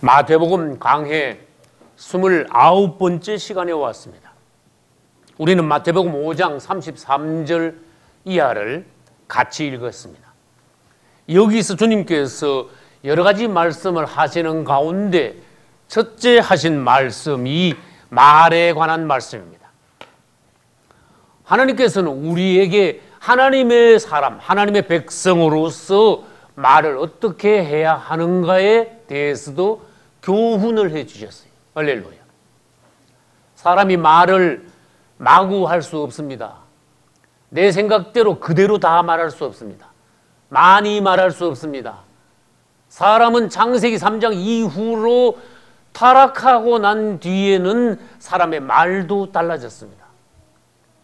마태복음 강해 29번째 시간에 왔습니다. 우리는 마태복음 5장 33절 이하를 같이 읽었습니다. 여기서 주님께서 여러 가지 말씀을 하시는 가운데 첫째 하신 말씀이 말에 관한 말씀입니다. 하나님께서는 우리에게 하나님의 사람, 하나님의 백성으로서 말을 어떻게 해야 하는가에 대해서도 교훈을 해 주셨어요. 할렐루야. 사람이 말을 마구 할 수 없습니다. 내 생각대로 그대로 다 말할 수 없습니다. 많이 말할 수 없습니다. 사람은 창세기 3장 이후로 타락하고 난 뒤에는 사람의 말도 달라졌습니다.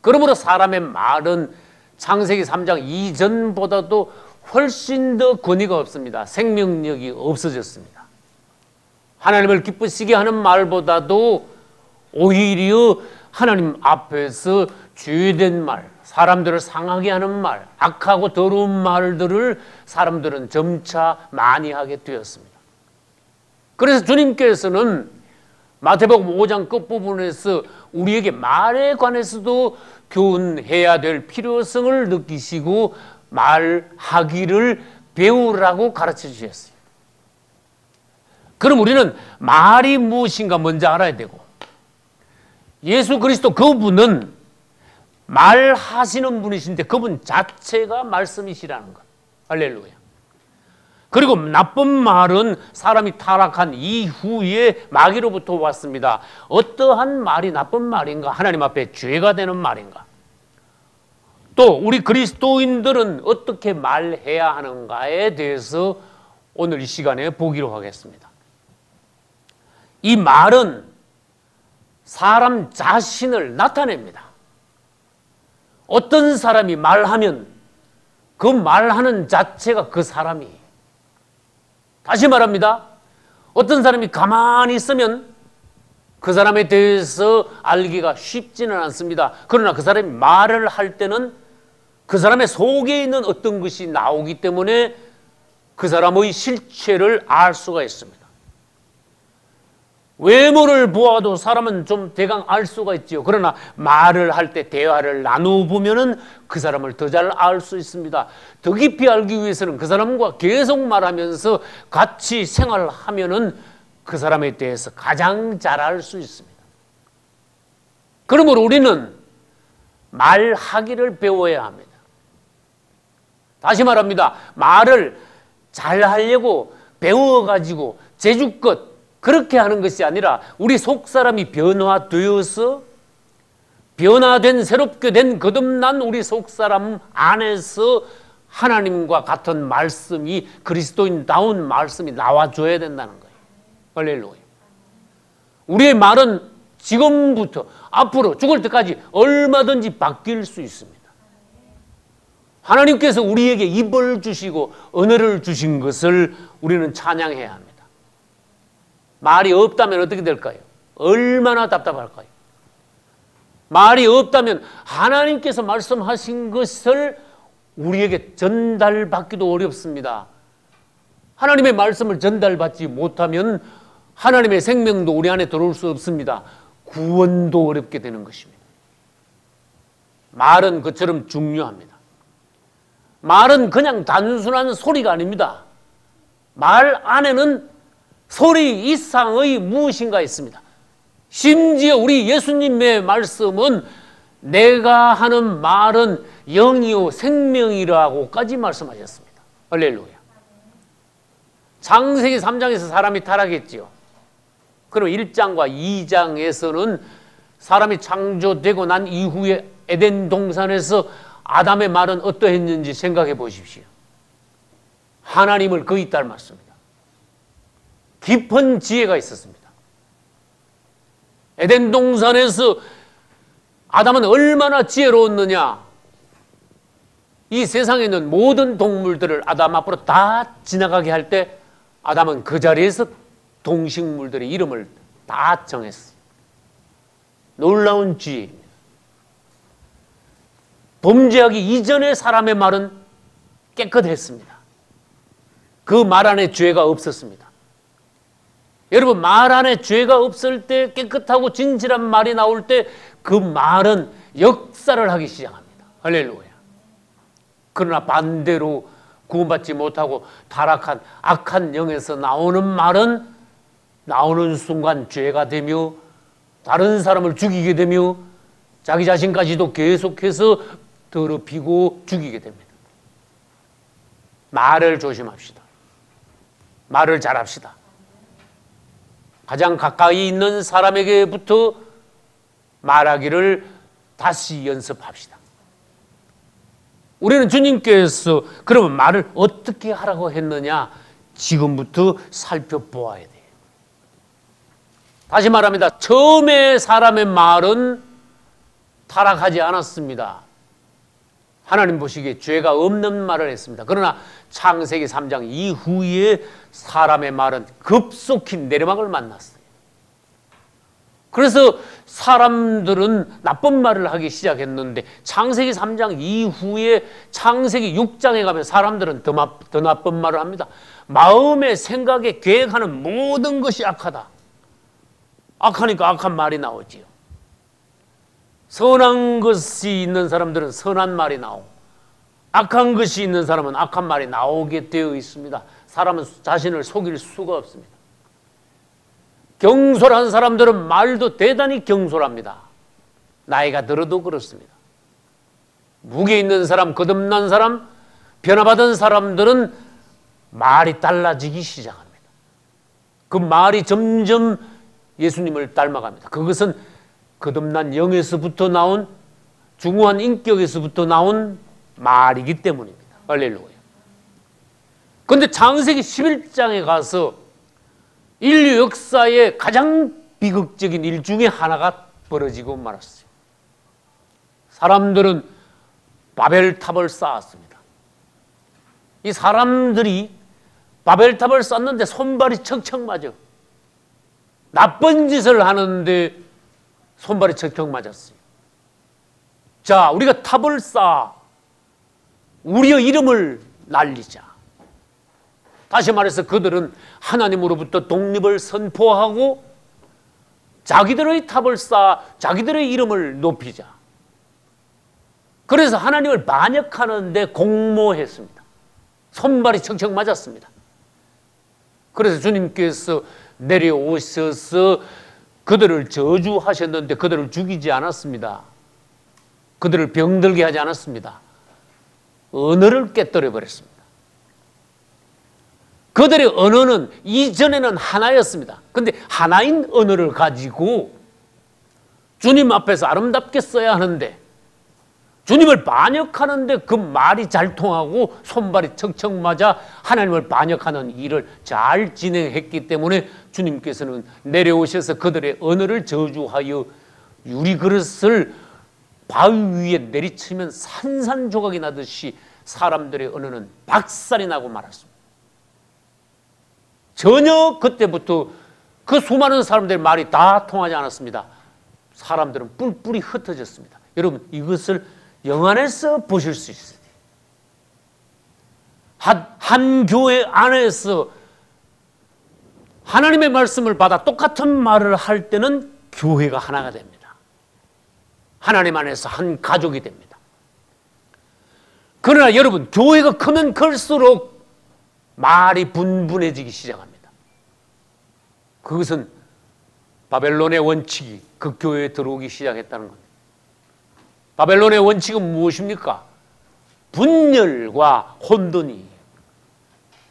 그러므로 사람의 말은 창세기 3장 이전보다도 훨씬 더 권위가 없습니다. 생명력이 없어졌습니다. 하나님을 기쁘시게 하는 말보다도 오히려 하나님 앞에서 죄된 말, 사람들을 상하게 하는 말, 악하고 더러운 말들을 사람들은 점차 많이 하게 되었습니다. 그래서 주님께서는 마태복음 5장 끝부분에서 우리에게 말에 관해서도 교훈해야 될 필요성을 느끼시고 말하기를 배우라고 가르쳐 주셨어요. 그럼 우리는 말이 무엇인가 먼저 알아야 되고, 예수 그리스도 그분은 말하시는 분이신데 그분 자체가 말씀이시라는 것. 할렐루야. 그리고 나쁜 말은 사람이 타락한 이후에 마귀로부터 왔습니다. 어떠한 말이 나쁜 말인가? 하나님 앞에 죄가 되는 말인가? 또 우리 그리스도인들은 어떻게 말해야 하는가에 대해서 오늘 이 시간에 보기로 하겠습니다. 이 말은 사람 자신을 나타냅니다. 어떤 사람이 말하면 그 말하는 자체가 그 사람이. 다시 말합니다. 어떤 사람이 가만히 있으면 그 사람에 대해서 알기가 쉽지는 않습니다. 그러나 그 사람이 말을 할 때는 그 사람의 속에 있는 어떤 것이 나오기 때문에 그 사람의 실체를 알 수가 있습니다. 외모를 보아도 사람은 좀 대강 알 수가 있지요. 그러나 말을 할 때 대화를 나누보면은 그 사람을 더 잘 알 수 있습니다. 더 깊이 알기 위해서는 그 사람과 계속 말하면서 같이 생활하면은 그 사람에 대해서 가장 잘 알 수 있습니다. 그러므로 우리는 말하기를 배워야 합니다. 다시 말합니다. 말을 잘 하려고 배워가지고 재주껏 그렇게 하는 것이 아니라 우리 속사람이 변화되어서 변화된 새롭게 된 거듭난 우리 속사람 안에서 하나님과 같은 말씀이 그리스도인다운 말씀이 나와줘야 된다는 거예요. 할렐루야. 우리의 말은 지금부터 앞으로 죽을 때까지 얼마든지 바뀔 수 있습니다. 하나님께서 우리에게 입을 주시고 언어를 주신 것을 우리는 찬양해야 합니다. 말이 없다면 어떻게 될까요? 얼마나 답답할까요? 말이 없다면 하나님께서 말씀하신 것을 우리에게 전달받기도 어렵습니다. 하나님의 말씀을 전달받지 못하면 하나님의 생명도 우리 안에 들어올 수 없습니다. 구원도 어렵게 되는 것입니다. 말은 그처럼 중요합니다. 말은 그냥 단순한 소리가 아닙니다. 말 안에는 소리 이상의 무엇인가 있습니다. 심지어 우리 예수님의 말씀은 내가 하는 말은 영이요 생명이라고까지 말씀하셨습니다. 할렐루야. 창세기 3장에서 사람이 타락했지요. 그럼 1장과 2장에서는 사람이 창조되고 난 이후에 에덴 동산에서 아담의 말은 어떠했는지 생각해 보십시오. 하나님을 거의 닮았습니다. 깊은 지혜가 있었습니다. 에덴 동산에서 아담은 얼마나 지혜로웠느냐. 이 세상에 있는 모든 동물들을 아담 앞으로 다 지나가게 할 때 아담은 그 자리에서 동식물들의 이름을 다 정했어요. 놀라운 지혜입니다. 범죄하기 이전의 사람의 말은 깨끗했습니다. 그 말 안에 죄가 없었습니다. 여러분, 말 안에 죄가 없을 때, 깨끗하고 진실한 말이 나올 때 그 말은 역사를 하기 시작합니다. 할렐루야. 그러나 반대로 구원받지 못하고 타락한 악한 영에서 나오는 말은 나오는 순간 죄가 되며 다른 사람을 죽이게 되며 자기 자신까지도 계속해서 더럽히고 죽이게 됩니다. 말을 조심합시다. 말을 잘합시다. 가장 가까이 있는 사람에게부터 말하기를 다시 연습합시다. 우리는 주님께서 그러면 말을 어떻게 하라고 했느냐, 지금부터 살펴보아야 돼요. 다시 말합니다. 처음에 사람의 말은 타락하지 않았습니다. 하나님 보시기에 죄가 없는 말을 했습니다. 그러나 창세기 3장 이후에 사람의 말은 급속히 내리막을 만났어요. 그래서 사람들은 나쁜 말을 하기 시작했는데 창세기 3장 이후에 창세기 6장에 가면 사람들은 더 나쁜 말을 합니다. 마음에 생각에 계획하는 모든 것이 악하다. 악하니까 악한 말이 나오지요. 선한 것이 있는 사람들은 선한 말이 나오고 악한 것이 있는 사람은 악한 말이 나오게 되어 있습니다. 사람은 자신을 속일 수가 없습니다. 경솔한 사람들은 말도 대단히 경솔합니다. 나이가 들어도 그렇습니다. 무게 있는 사람, 거듭난 사람, 변화받은 사람들은 말이 달라지기 시작합니다. 그 말이 점점 예수님을 닮아갑니다. 그것은 거듭난 영에서부터 나온 중후한 인격에서부터 나온 말이기 때문입니다. 할렐루야. 그런데 창세기 11장에 가서 인류 역사의 가장 비극적인 일 중에 하나가 벌어지고 말았어요. 사람들은 바벨탑을 쌓았습니다. 이 사람들이 바벨탑을 쌓는데 손발이 척척 맞아. 나쁜 짓을 하는데 손발이 척척 맞았어요. 자, 우리가 탑을 쌓아 우리의 이름을 날리자. 다시 말해서 그들은 하나님으로부터 독립을 선포하고 자기들의 탑을 쌓아 자기들의 이름을 높이자. 그래서 하나님을 반역하는데 공모했습니다. 손발이 척척 맞았습니다. 그래서 주님께서 내려오셔서 그들을 저주하셨는데 그들을 죽이지 않았습니다. 그들을 병들게 하지 않았습니다. 언어를 깨뜨려 버렸습니다. 그들의 언어는 이전에는 하나였습니다. 그런데 하나인 언어를 가지고 주님 앞에서 아름답게 써야 하는데 주님을 반역하는데 그 말이 잘 통하고 손발이 척척 맞아 하나님을 반역하는 일을 잘 진행했기 때문에 주님께서는 내려오셔서 그들의 언어를 저주하여 유리그릇을 바위 위에 내리치면 산산조각이 나듯이 사람들의 언어는 박살이 나고 말았습니다. 전혀 그때부터 그 수많은 사람들의 말이 다 통하지 않았습니다. 사람들은 뿔뿔이 흩어졌습니다. 여러분, 이것을 영안에서 보실 수 있어요. 한 교회 안에서 하나님의 말씀을 받아 똑같은 말을 할 때는 교회가 하나가 됩니다. 하나님 안에서 한 가족이 됩니다. 그러나 여러분, 교회가 크면 클수록 말이 분분해지기 시작합니다. 그것은 바벨론의 원칙이 그 교회에 들어오기 시작했다는 겁니다. 바벨론의 원칙은 무엇입니까? 분열과 혼돈이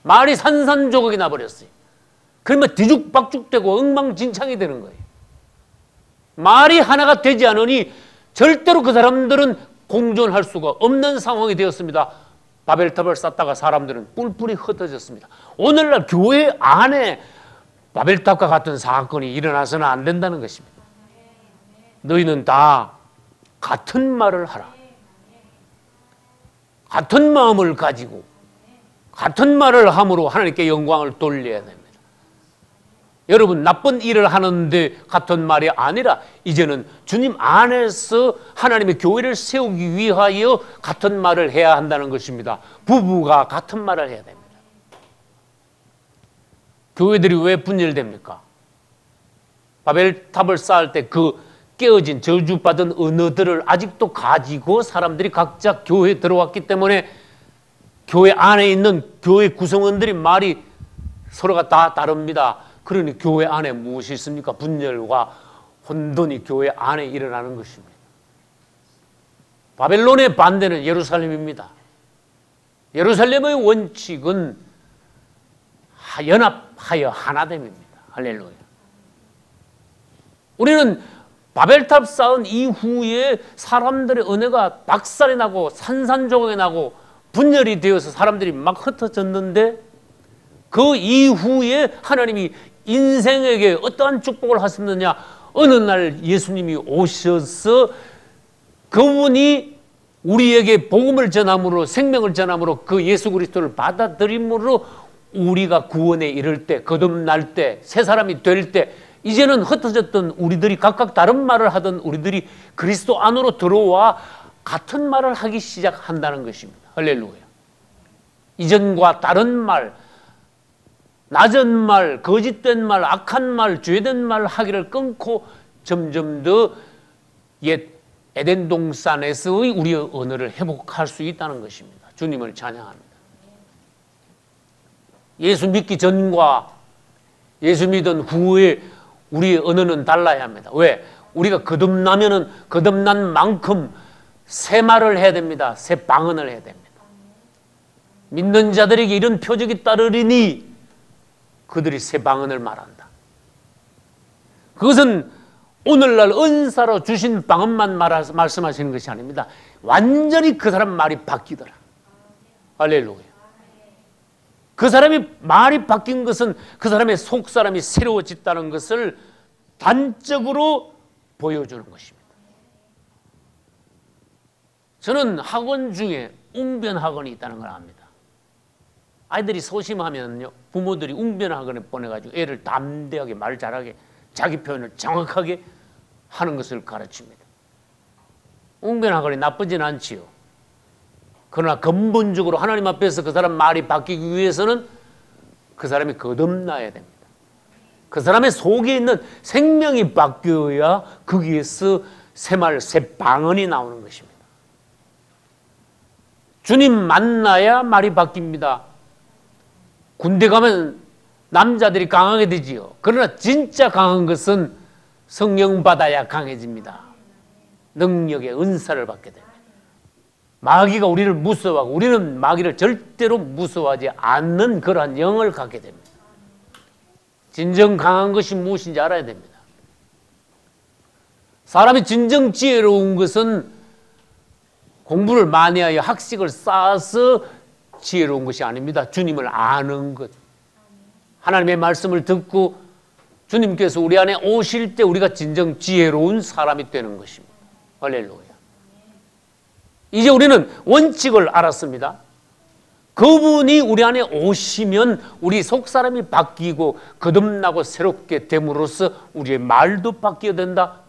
말이 산산조각이 나버렸어요. 그러면 뒤죽박죽되고 엉망진창이 되는 거예요. 말이 하나가 되지 않으니 절대로 그 사람들은 공존할 수가 없는 상황이 되었습니다. 바벨탑을 쌓다가 사람들은 뿔뿔이 흩어졌습니다. 오늘날 교회 안에 바벨탑과 같은 사건이 일어나서는 안 된다는 것입니다. 너희는 다 같은 말을 하라. 같은 마음을 가지고 같은 말을 함으로 하나님께 영광을 돌려야 됩니다. 여러분, 나쁜 일을 하는데 같은 말이 아니라 이제는 주님 안에서 하나님의 교회를 세우기 위하여 같은 말을 해야 한다는 것입니다. 부부가 같은 말을 해야 됩니다. 교회들이 왜 분열됩니까? 바벨탑을 쌓을 때 그 깨어진 저주받은 언어들을 아직도 가지고 사람들이 각자 교회에 들어왔기 때문에 교회 안에 있는 교회 구성원들이 말이 서로가 다 다릅니다. 그러니 교회 안에 무엇이 있습니까? 분열과 혼돈이 교회 안에 일어나는 것입니다. 바벨론의 반대는 예루살렘입니다. 예루살렘의 원칙은 연합하여 하나됨입니다. 할렐루야. 우리는 바벨탑 쌓은 이후에 사람들의 은혜가 박살이 나고 산산조각이 나고 분열이 되어서 사람들이 막 흩어졌는데 그 이후에 하나님이 인생에게 어떠한 축복을 하셨느냐. 어느 날 예수님이 오셔서 그분이 우리에게 복음을 전함으로 생명을 전함으로 그 예수 그리스도를 받아들임으로 우리가 구원에 이를 때 거듭날 때 새 사람이 될 때 이제는 흩어졌던 우리들이 각각 다른 말을 하던 우리들이 그리스도 안으로 들어와 같은 말을 하기 시작한다는 것입니다. 할렐루야. 이전과 다른 말, 낮은 말, 거짓된 말, 악한 말, 죄된 말 하기를 끊고 점점 더 옛 에덴 동산에서의 우리의 언어를 회복할 수 있다는 것입니다. 주님을 찬양합니다. 예수 믿기 전과 예수 믿은 후에 우리의 언어는 달라야 합니다. 왜? 우리가 거듭나면은 거듭난 만큼 새 말을 해야 됩니다. 새 방언을 해야 됩니다. 믿는 자들에게 이런 표적이 따르리니 그들이 새 방언을 말한다. 그것은 오늘날 은사로 주신 방언만 말씀하시는 것이 아닙니다. 완전히 그 사람 말이 바뀌더라. 할렐루야. 그 사람이 말이 바뀐 것은 그 사람의 속사람이 새로워졌다는 것을 단적으로 보여주는 것입니다. 저는 학원 중에 웅변 학원이 있다는 걸 압니다. 아이들이 소심하면요, 부모들이 웅변 학원에 보내가지고 애를 담대하게 말 잘하게 자기 표현을 정확하게 하는 것을 가르칩니다. 웅변 학원이 나쁘진 않지요. 그러나 근본적으로 하나님 앞에서 그 사람 말이 바뀌기 위해서는 그 사람이 거듭나야 됩니다. 그 사람의 속에 있는 생명이 바뀌어야 거기에서 새 말, 새 방언이 나오는 것입니다. 주님 만나야 말이 바뀝니다. 군대 가면 남자들이 강하게 되지요. 그러나 진짜 강한 것은 성령 받아야 강해집니다. 능력의 은사를 받게 됩니다. 마귀가 우리를 무서워하고 우리는 마귀를 절대로 무서워하지 않는 그러한 영을 갖게 됩니다. 진정 강한 것이 무엇인지 알아야 됩니다. 사람이 진정 지혜로운 것은 공부를 많이 하여 학식을 쌓아서 지혜로운 것이 아닙니다. 주님을 아는 것. 하나님의 말씀을 듣고 주님께서 우리 안에 오실 때 우리가 진정 지혜로운 사람이 되는 것입니다. 할렐루야. 이제 우리는 원칙을 알았습니다. 그분이 우리 안에 오시면 우리 속사람이 바뀌고 거듭나고 새롭게 됨으로써 우리의 말도 바뀌어야 된다.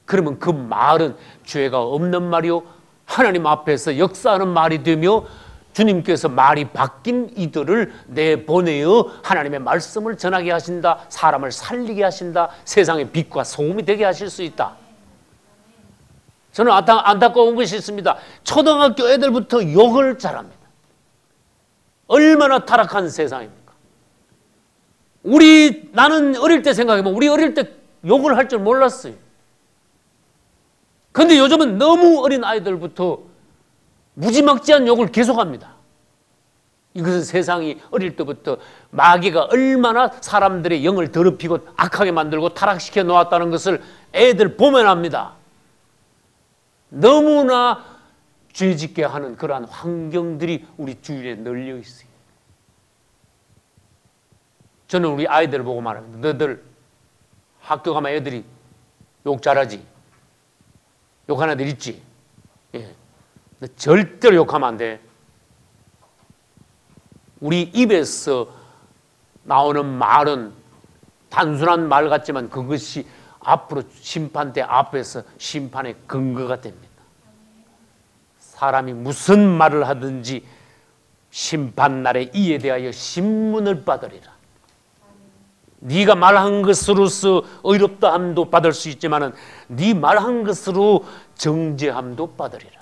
그러면 그 말은 죄가 없는 말이요 하나님 앞에서 역사하는 말이 되며 주님께서 말이 바뀐 이들을 내보내어 하나님의 말씀을 전하게 하신다. 사람을 살리게 하신다. 세상의 빛과 소금이 되게 하실 수 있다. 저는 안타까운 것이 있습니다. 초등학교 애들부터 욕을 잘합니다. 얼마나 타락한 세상입니까? 나는 어릴 때 생각해보면 우리 어릴 때 욕을 할 줄 몰랐어요. 그런데 요즘은 너무 어린 아이들부터 무지막지한 욕을 계속합니다. 이것은 세상이 어릴 때부터 마귀가 얼마나 사람들의 영을 더럽히고 악하게 만들고 타락시켜 놓았다는 것을 애들 보면 압니다. 너무나 죄짓게 하는 그러한 환경들이 우리 주위에 널려 있어요. 저는 우리 아이들을 보고 말합니다. 너들 학교 가면 애들이 욕 잘하지? 욕하는 애들 있지? 예. 너 절대로 욕하면 안 돼. 우리 입에서 나오는 말은 단순한 말 같지만 그것이 앞으로 심판대 앞에서 심판의 근거가 됩니다. 사람이 무슨 말을 하든지 심판날에 이에 대하여 신문을 받으리라. 네가 말한 것으로서 의롭다 함도 받을 수 있지만은 네 말한 것으로 정죄함도 받으리라.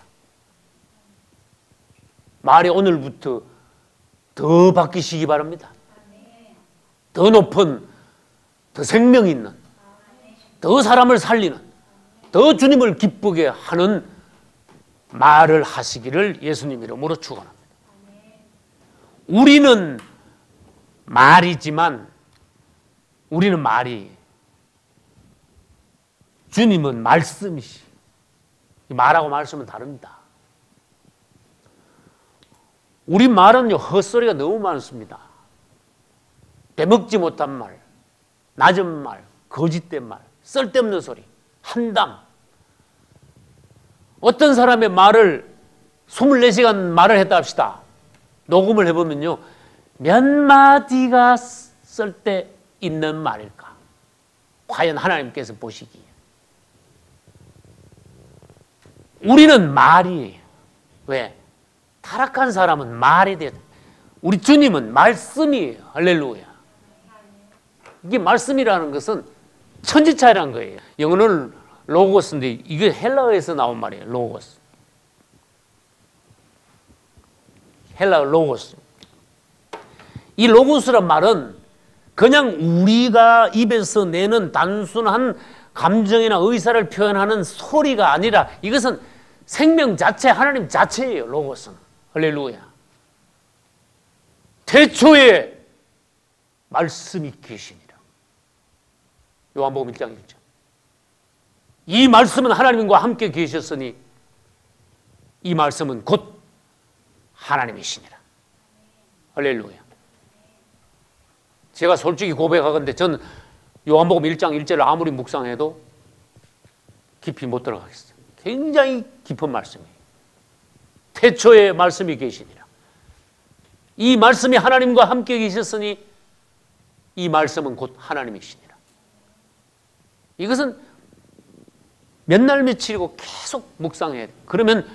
말이 오늘부터 더 바뀌시기 바랍니다. 더 높은, 더 생명 있는, 더 사람을 살리는, 더 주님을 기쁘게 하는 말을 하시기를 예수님 이름으로 축원합니다. 우리는 말이지만 우리는 말이, 주님은 말씀이시. 말하고 말씀은 다릅니다. 우리 말은요, 헛소리가 너무 많습니다. 빼먹지 못한 말, 낮은 말, 거짓된 말, 쓸데없는 소리, 한담. 어떤 사람의 말을 24시간 말을 했다 합시다. 녹음을 해보면요, 몇 마디가 쓸데있는 말일까? 과연 하나님께서 보시기에. 우리는 말이에요. 왜? 타락한 사람은 말이 돼. 우리 주님은 말씀이에요. 할렐루야. 이게 말씀이라는 것은 천지차이라는 거예요. 영어는 로고스인데 이게 헬라어에서 나온 말이에요. 로고스. 헬라어 로고스. 이 로고스란 말은 그냥 우리가 입에서 내는 단순한 감정이나 의사를 표현하는 소리가 아니라 이것은 생명 자체, 하나님 자체예요. 로고스는. 할렐루야. 태초에 말씀이 계시니라. 요한복음 1장 1절. 이 말씀은 하나님과 함께 계셨으니 이 말씀은 곧 하나님이시니라. 할렐루야. 제가 솔직히 고백하건대 전 요한복음 1장 1절을 아무리 묵상해도 깊이 못 들어가겠어요. 굉장히 깊은 말씀이에요. 태초에 말씀이 계시니라. 이 말씀이 하나님과 함께 계셨으니 이 말씀은 곧 하나님이시니라. 이것은 몇 날 며칠이고 계속 묵상해야 돼요. 그러면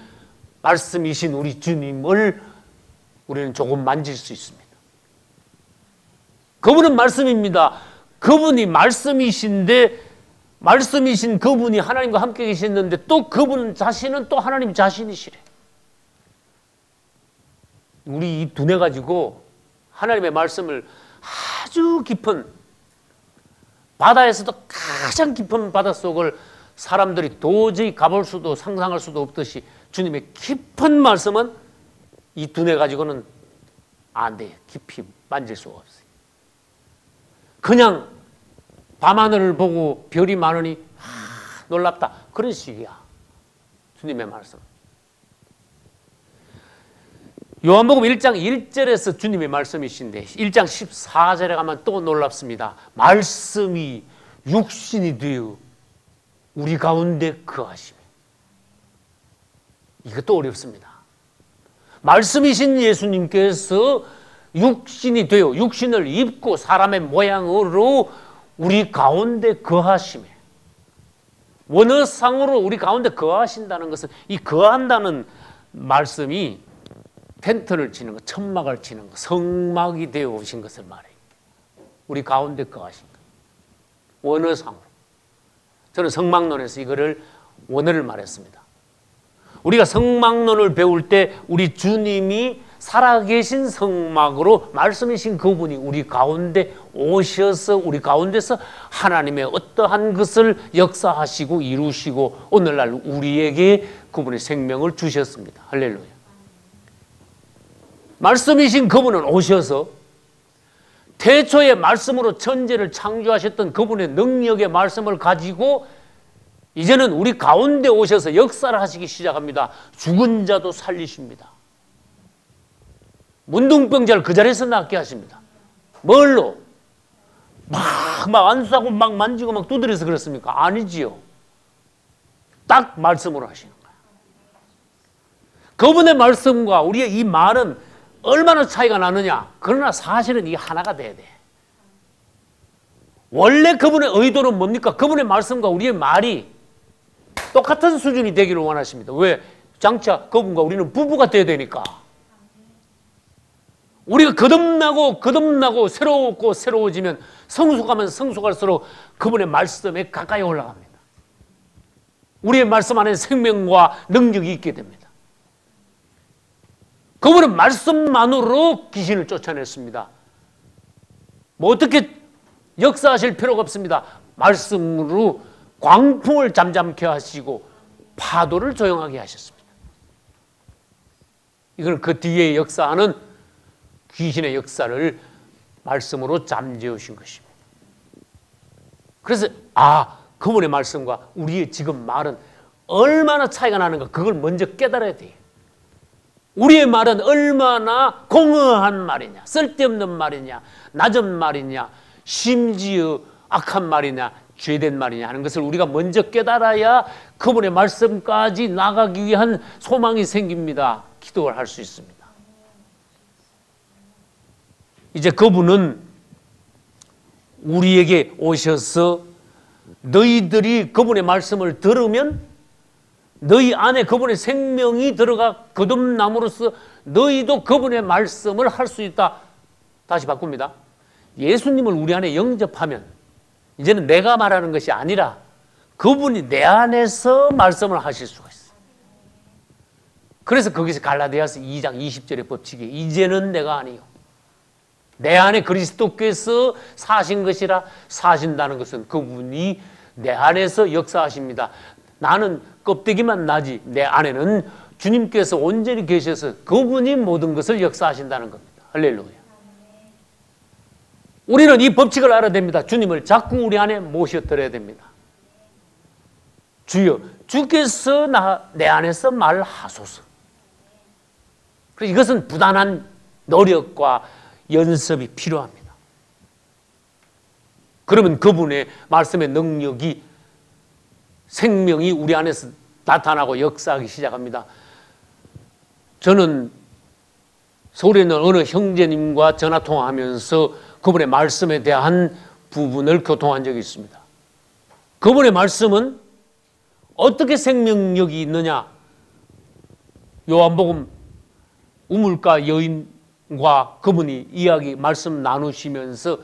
말씀이신 우리 주님을 우리는 조금 만질 수 있습니다. 그분은 말씀입니다. 그분이 말씀이신데 말씀이신 그분이 하나님과 함께 계셨는데 또 그분 자신은 또 하나님 자신이시래. 우리 이 두뇌 가지고 하나님의 말씀을 아주 깊은, 바다에서도 가장 깊은 바닷속을 사람들이 도저히 가볼 수도 상상할 수도 없듯이 주님의 깊은 말씀은 이 두뇌 가지고는 안 돼요. 깊이 만질 수가 없어요. 그냥 밤하늘을 보고 별이 많으니 놀랍다. 그런 식이야. 주님의 말씀. 요한복음 1장 1절에서 주님의 말씀이신데 1장 14절에 가면 또 놀랍습니다. 말씀이 육신이 되어 우리 가운데 거하시며. 이것도 어렵습니다. 말씀이신 예수님께서 육신이 되어 육신을 입고 사람의 모양으로 우리 가운데 거하시며. 원어상으로 우리 가운데 거하신다는 것은 이 거한다는 말씀이 텐트를 치는 것, 천막을 치는 것, 성막이 되어 오신 것을 말해요. 우리 가운데 거하신 것. 원어상으로. 저는 성막론에서 이거를 원어를 말했습니다. 우리가 성막론을 배울 때 우리 주님이 살아계신 성막으로 말씀이신 그분이 우리 가운데 오셔서 우리 가운데서 하나님의 어떠한 것을 역사하시고 이루시고 오늘날 우리에게 그분의 생명을 주셨습니다. 할렐루야. 말씀이신 그분은 오셔서 태초에 말씀으로 천지를 창조하셨던 그분의 능력의 말씀을 가지고 이제는 우리 가운데 오셔서 역사를 하시기 시작합니다. 죽은 자도 살리십니다. 문둥병자를 그 자리에서 낫게 하십니다. 뭘로? 막 안수하고 막 만지고 막 두드려서 그렇습니까? 아니지요. 딱 말씀으로 하시는 거예요. 그분의 말씀과 우리의 이 말은 얼마나 차이가 나느냐? 그러나 사실은 이게 하나가 돼야 돼. 원래 그분의 의도는 뭡니까? 그분의 말씀과 우리의 말이 똑같은 수준이 되기를 원하십니다. 왜? 장차 그분과 우리는 부부가 돼야 되니까. 우리가 거듭나고 새롭고 새로워지면 성숙하면 성숙할수록 그분의 말씀에 가까이 올라갑니다. 우리의 말씀 안에 생명과 능력이 있게 됩니다. 그분은 말씀만으로 귀신을 쫓아냈습니다. 뭐 어떻게 역사하실 필요가 없습니다. 말씀으로 광풍을 잠잠케 하시고 파도를 조용하게 하셨습니다. 이건 그 뒤에 역사하는 귀신의 역사를 말씀으로 잠재우신 것입니다. 그래서 그분의 말씀과 우리의 지금 말은 얼마나 차이가 나는가, 그걸 먼저 깨달아야 돼요. 우리의 말은 얼마나 공허한 말이냐, 쓸데없는 말이냐, 낮은 말이냐, 심지어 악한 말이냐, 죄된 말이냐 하는 것을 우리가 먼저 깨달아야 그분의 말씀까지 나가기 위한 소망이 생깁니다. 기도를 할 수 있습니다. 이제 그분은 우리에게 오셔서 너희들이 그분의 말씀을 들으면 너희 안에 그분의 생명이 들어가 거듭남으로써 너희도 그분의 말씀을 할 수 있다. 다시 바꿉니다. 예수님을 우리 안에 영접하면 이제는 내가 말하는 것이 아니라 그분이 내 안에서 말씀을 하실 수가 있어요. 그래서 거기서 갈라디아서 2장 20절의 법칙이 이제는 내가 아니요 내 안에 그리스도께서 사신 것이라. 사신다는 것은 그분이 내 안에서 역사하십니다. 나는 껍데기만 나지 내 안에는 주님께서 온전히 계셔서 그분이 모든 것을 역사하신다는 겁니다. 할렐루야. 우리는 이 법칙을 알아야 됩니다. 주님을 자꾸 우리 안에 모셔드려야 됩니다. 주여, 주께서 내 안에서 말하소서. 그래서 이것은 부단한 노력과 연습이 필요합니다. 그러면 그분의 말씀의 능력이, 생명이 우리 안에서 나타나고 역사하기 시작합니다. 저는 서울에 있는 어느 형제님과 전화통화하면서 그분의 말씀에 대한 부분을 교통한 적이 있습니다. 그분의 말씀은 어떻게 생명력이 있느냐? 요한복음 우물가 여인과 그분이 말씀 나누시면서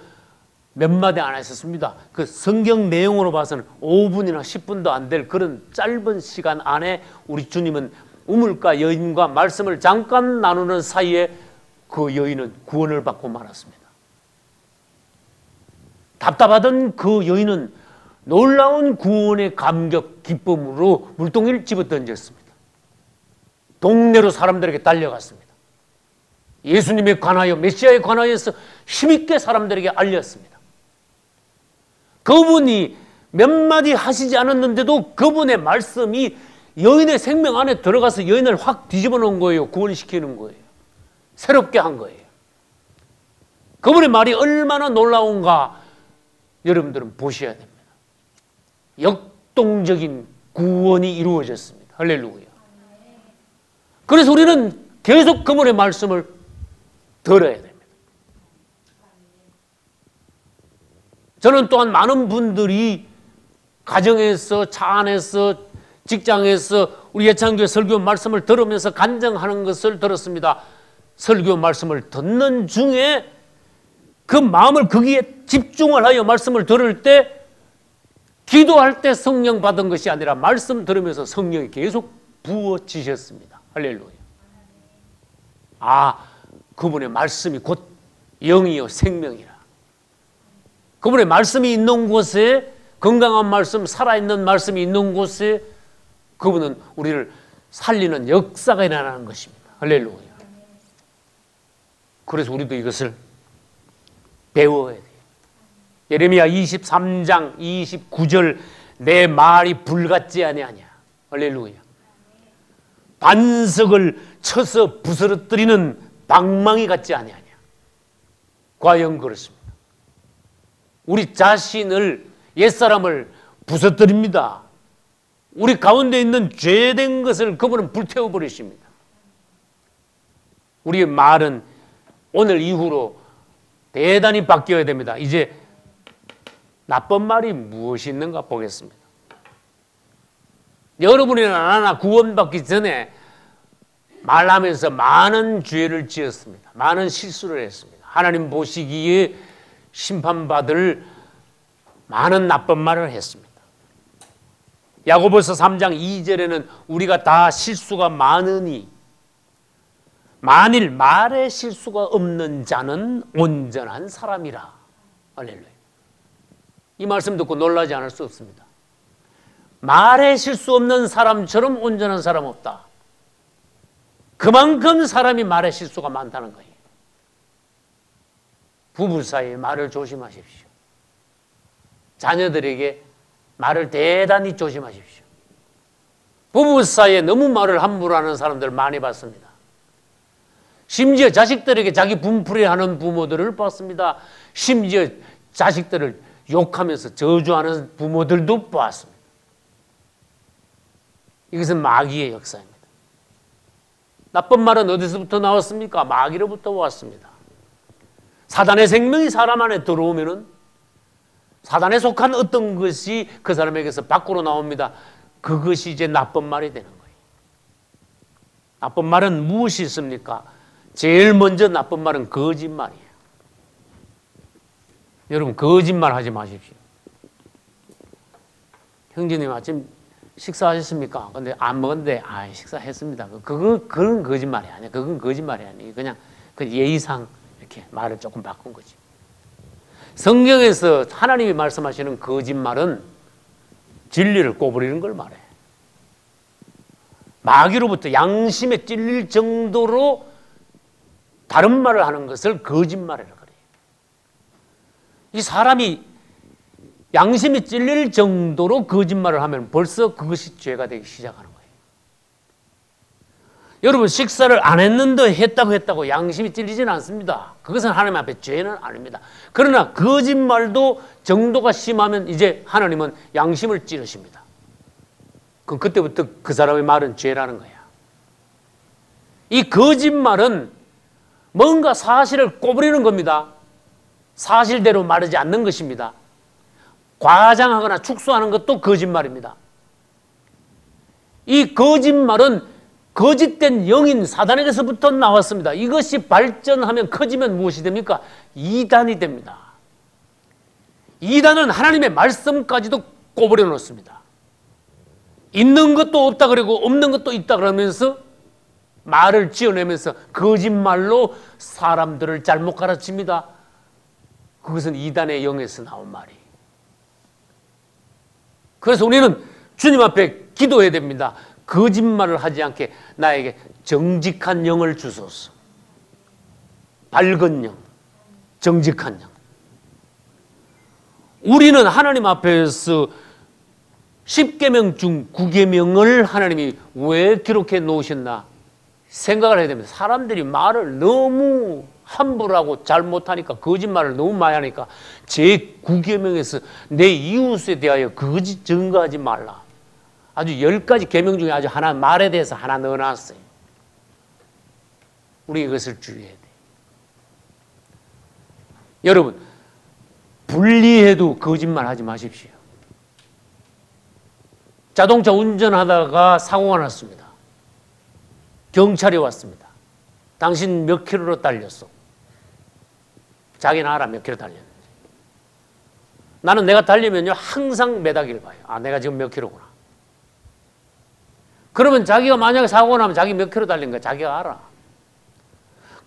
몇 마디 안 하셨습니다. 그 성경 내용으로 봐서는 5분이나 10분도 안 될 그런 짧은 시간 안에 우리 주님은 우물가 여인과 말씀을 잠깐 나누는 사이에 그 여인은 구원을 받고 말았습니다. 답답하던 그 여인은 놀라운 구원의 감격, 기쁨으로 물동이를 집어던졌습니다. 동네로 사람들에게 달려갔습니다. 예수님에 관하여, 메시아에 관하여서 힘있게 사람들에게 알렸습니다. 그분이 몇 마디 하시지 않았는데도 그분의 말씀이 여인의 생명 안에 들어가서 여인을 확 뒤집어 놓은 거예요. 구원시키는 거예요. 새롭게 한 거예요. 그분의 말이 얼마나 놀라운가 여러분들은 보셔야 됩니다. 역동적인 구원이 이루어졌습니다. 할렐루야. 그래서 우리는 계속 그분의 말씀을 들어야 됩니다. 저는 또한 많은 분들이 가정에서, 차 안에서, 직장에서 우리 예창교회 설교 말씀을 들으면서 간증하는 것을 들었습니다. 설교 말씀을 듣는 중에 그 마음을 거기에 집중을 하여 말씀을 들을 때, 기도할 때 성령 받은 것이 아니라 말씀 들으면서 성령이 계속 부어지셨습니다. 할렐루야. 그분의 말씀이 곧 영이요 생명이라. 그분의 말씀이 있는 곳에, 건강한 말씀, 살아있는 말씀이 있는 곳에 그분은 우리를 살리는 역사가 일어나는 것입니다. 할렐루야. 그래서 우리도 이것을 배워야 돼요. 예레미야 23장 29절 내 말이 불같지 아니하냐. 할렐루야. 반석을 쳐서 부스러뜨리는 방망이 같지 아니하냐. 과연 그렇습니다. 우리 자신을, 옛사람을 부서뜨립니다. 우리 가운데 있는 죄된 것을 그분은 불태워버리십니다. 우리의 말은 오늘 이후로 대단히 바뀌어야 됩니다. 이제 나쁜 말이 무엇이 있는가 보겠습니다. 여러분이나 나나 구원받기 전에 말하면서 많은 죄를 지었습니다. 많은 실수를 했습니다. 하나님 보시기에 심판받을 많은 나쁜 말을 했습니다. 야고보서 3장 2절에는 우리가 다 실수가 많으니 만일 말에 실수가 없는 자는 온전한 사람이라. 할렐루야. 이 말씀 듣고 놀라지 않을 수 없습니다. 말에 실수 없는 사람처럼 온전한 사람 없다. 그만큼 사람이 말에 실수가 많다는 거예요. 부부 사이에 말을 조심하십시오. 자녀들에게 말을 대단히 조심하십시오. 부부 사이에 너무 말을 함부로 하는 사람들 많이 봤습니다. 심지어 자식들에게 자기 분풀이하는 부모들을 봤습니다. 심지어 자식들을 욕하면서 저주하는 부모들도 봤습니다. 이것은 마귀의 역사입니다. 나쁜 말은 어디서부터 나왔습니까? 마귀로부터 왔습니다. 사단의 생명이 사람 안에 들어오면은 사단에 속한 어떤 것이 그 사람에게서 밖으로 나옵니다. 그것이 이제 나쁜 말이 되는 거예요. 나쁜 말은 무엇이 있습니까? 제일 먼저 나쁜 말은 거짓말이에요. 여러분, 거짓말 하지 마십시오. 형제님 아침 식사하셨습니까? 근데 안 먹었는데, 식사했습니다. 그건 거짓말이 아니야. 그건 거짓말이 아니에요. 그냥 그 예의상 이렇게 말을 조금 바꾼 거지. 성경에서 하나님이 말씀하시는 거짓말은 진리를 꼬부리는 걸 말해. 마귀로부터 양심에 찔릴 정도로 다른 말을 하는 것을 거짓말이라고 그래요. 이 사람이 양심이 찔릴 정도로 거짓말을 하면 벌써 그것이 죄가 되기 시작하는 거예요. 여러분, 식사를 안 했는데 했다고 양심이 찔리지는 않습니다. 그것은 하나님 앞에 죄는 아닙니다. 그러나 거짓말도 정도가 심하면 이제 하나님은 양심을 찌르십니다. 그럼 그때부터 그 사람의 말은 죄라는 거야. 이 거짓말은 뭔가 사실을 꼬부리는 겁니다. 사실대로 말하지 않는 것입니다. 과장하거나 축소하는 것도 거짓말입니다. 이 거짓말은 거짓된 영인 사단에게서부터 나왔습니다. 이것이 발전하면 커지면 무엇이 됩니까? 이단이 됩니다. 이단은 하나님의 말씀까지도 꼬부려 놓습니다. 있는 것도 없다 그러고 없는 것도 있다 그러면서 말을 지어내면서 거짓말로 사람들을 잘못 가르칩니다. 그것은 이단의 영에서 나온 말이에요. 그래서 우리는 주님 앞에 기도해야 됩니다. 거짓말을 하지 않게 나에게 정직한 영을 주소서. 밝은 영, 정직한 영. 우리는 하나님 앞에서 10계명 중 9계명을 하나님이 왜 기록해 놓으셨나 생각을 해야 됩니다. 사람들이 말을 너무 함부로 하고 잘못하니까, 거짓말을 너무 많이 하니까 제 9계명에서 내 이웃에 대하여 거짓 증거하지 말라. 아주 10가지 계명 중에 아주 하나, 말에 대해서 하나 넣어놨어요. 우리 이것을 주의해야 돼요. 여러분, 불리해도 거짓말 하지 마십시오. 자동차 운전하다가 사고가 났습니다. 경찰이 왔습니다. 당신 몇 킬로로 달렸어? 자기는 알아, 몇 킬로 달렸는지. 나는 내가 달리면요 항상 매다기를 봐요. 내가 지금 몇 킬로구나. 그러면 자기가 만약에 사고가 나면 자기 몇 킬로 달린 거야 자기가 알아.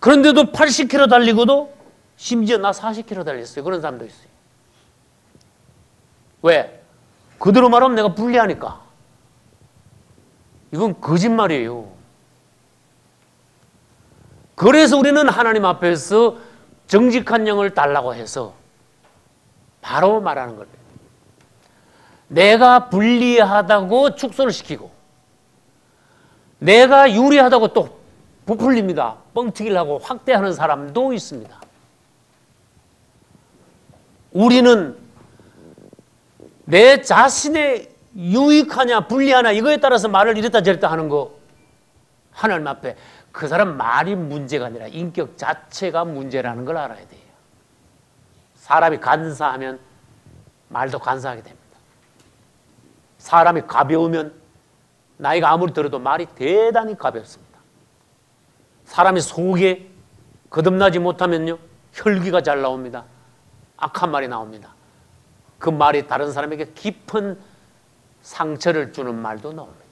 그런데도 80킬로 달리고도 심지어 나 40킬로 달렸어요. 그런 사람도 있어요. 왜? 그대로 말하면 내가 불리하니까. 이건 거짓말이에요. 그래서 우리는 하나님 앞에서 정직한 영을 달라고 해서 바로 말하는 거예요. 내가 불리하다고 축소를 시키고 내가 유리하다고 또 부풀립니다. 뻥튀기를 하고 확대하는 사람도 있습니다. 우리는 내 자신의 유익하냐 불리하냐 이거에 따라서 말을 이랬다 저랬다 하는 거 하나님 앞에 그 사람 말이 문제가 아니라 인격 자체가 문제라는 걸 알아야 돼요. 사람이 간사하면 말도 간사하게 됩니다. 사람이 가벼우면 나이가 아무리 들어도 말이 대단히 가볍습니다. 사람이 속에 거듭나지 못하면요, 혈기가 잘 나옵니다. 악한 말이 나옵니다. 그 말이 다른 사람에게 깊은 상처를 주는 말도 나옵니다.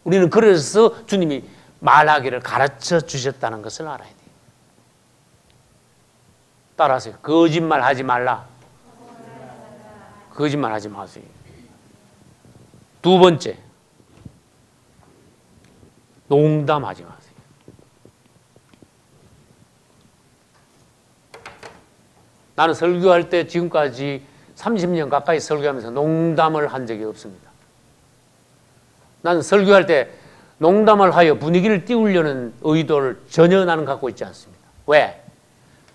우리는 그래서 주님이 말하기를 가르쳐 주셨다는 것을 알아야 돼요. 따라하세요. 거짓말 하지 말라. 거짓말 하지 마세요. 두 번째, 농담하지 마세요. 나는 설교할 때 지금까지 30년 가까이 설교하면서 농담을 한 적이 없습니다. 나는 설교할 때 농담을 하여 분위기를 띄우려는 의도를 전혀 나는 갖고 있지 않습니다. 왜?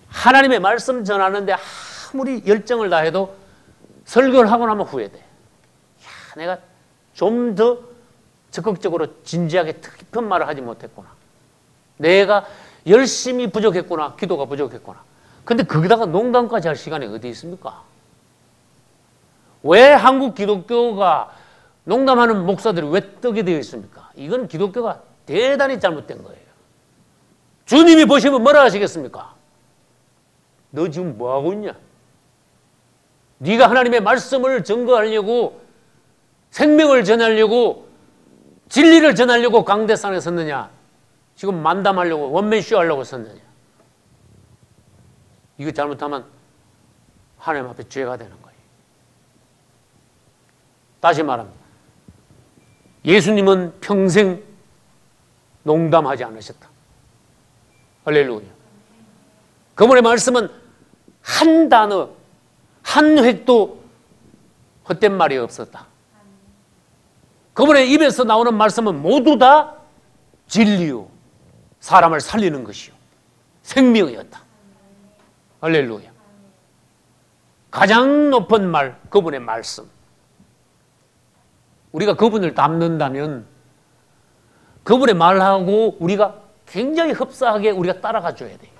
하나님의 말씀 전하는데 아무리 열정을 다해도 설교를 하고 나면 후회돼. 야, 내가 좀 더 적극적으로 진지하게 깊은 말을 하지 못했구나. 내가 열심히 부족했구나. 기도가 부족했구나. 근데 거기다가 농담까지 할 시간이 어디 있습니까? 왜 한국 기독교가 농담하는 목사들이 왜 떡이 되어 있습니까? 이건 기독교가 대단히 잘못된 거예요. 주님이 보시면 뭐라 하시겠습니까? 너 지금 뭐하고 있냐? 네가 하나님의 말씀을 증거하려고, 생명을 전하려고, 진리를 전하려고 강대상에 섰느냐? 지금 만담하려고, 원맨쇼 하려고 섰느냐? 이거 잘못하면 하나님 앞에 죄가 되는 거예요. 다시 말합니다. 예수님은 평생 농담하지 않으셨다. 할렐루야. 그분의 말씀은 한 단어, 한 획도 헛된 말이 없었다. 그분의 입에서 나오는 말씀은 모두 다 진리요, 사람을 살리는 것이요, 생명이었다. 할렐루야. 가장 높은 말, 그분의 말씀. 우리가 그분을 닮는다면 그분의 말하고 우리가 굉장히 흡사하게 우리가 따라가 줘야 돼요.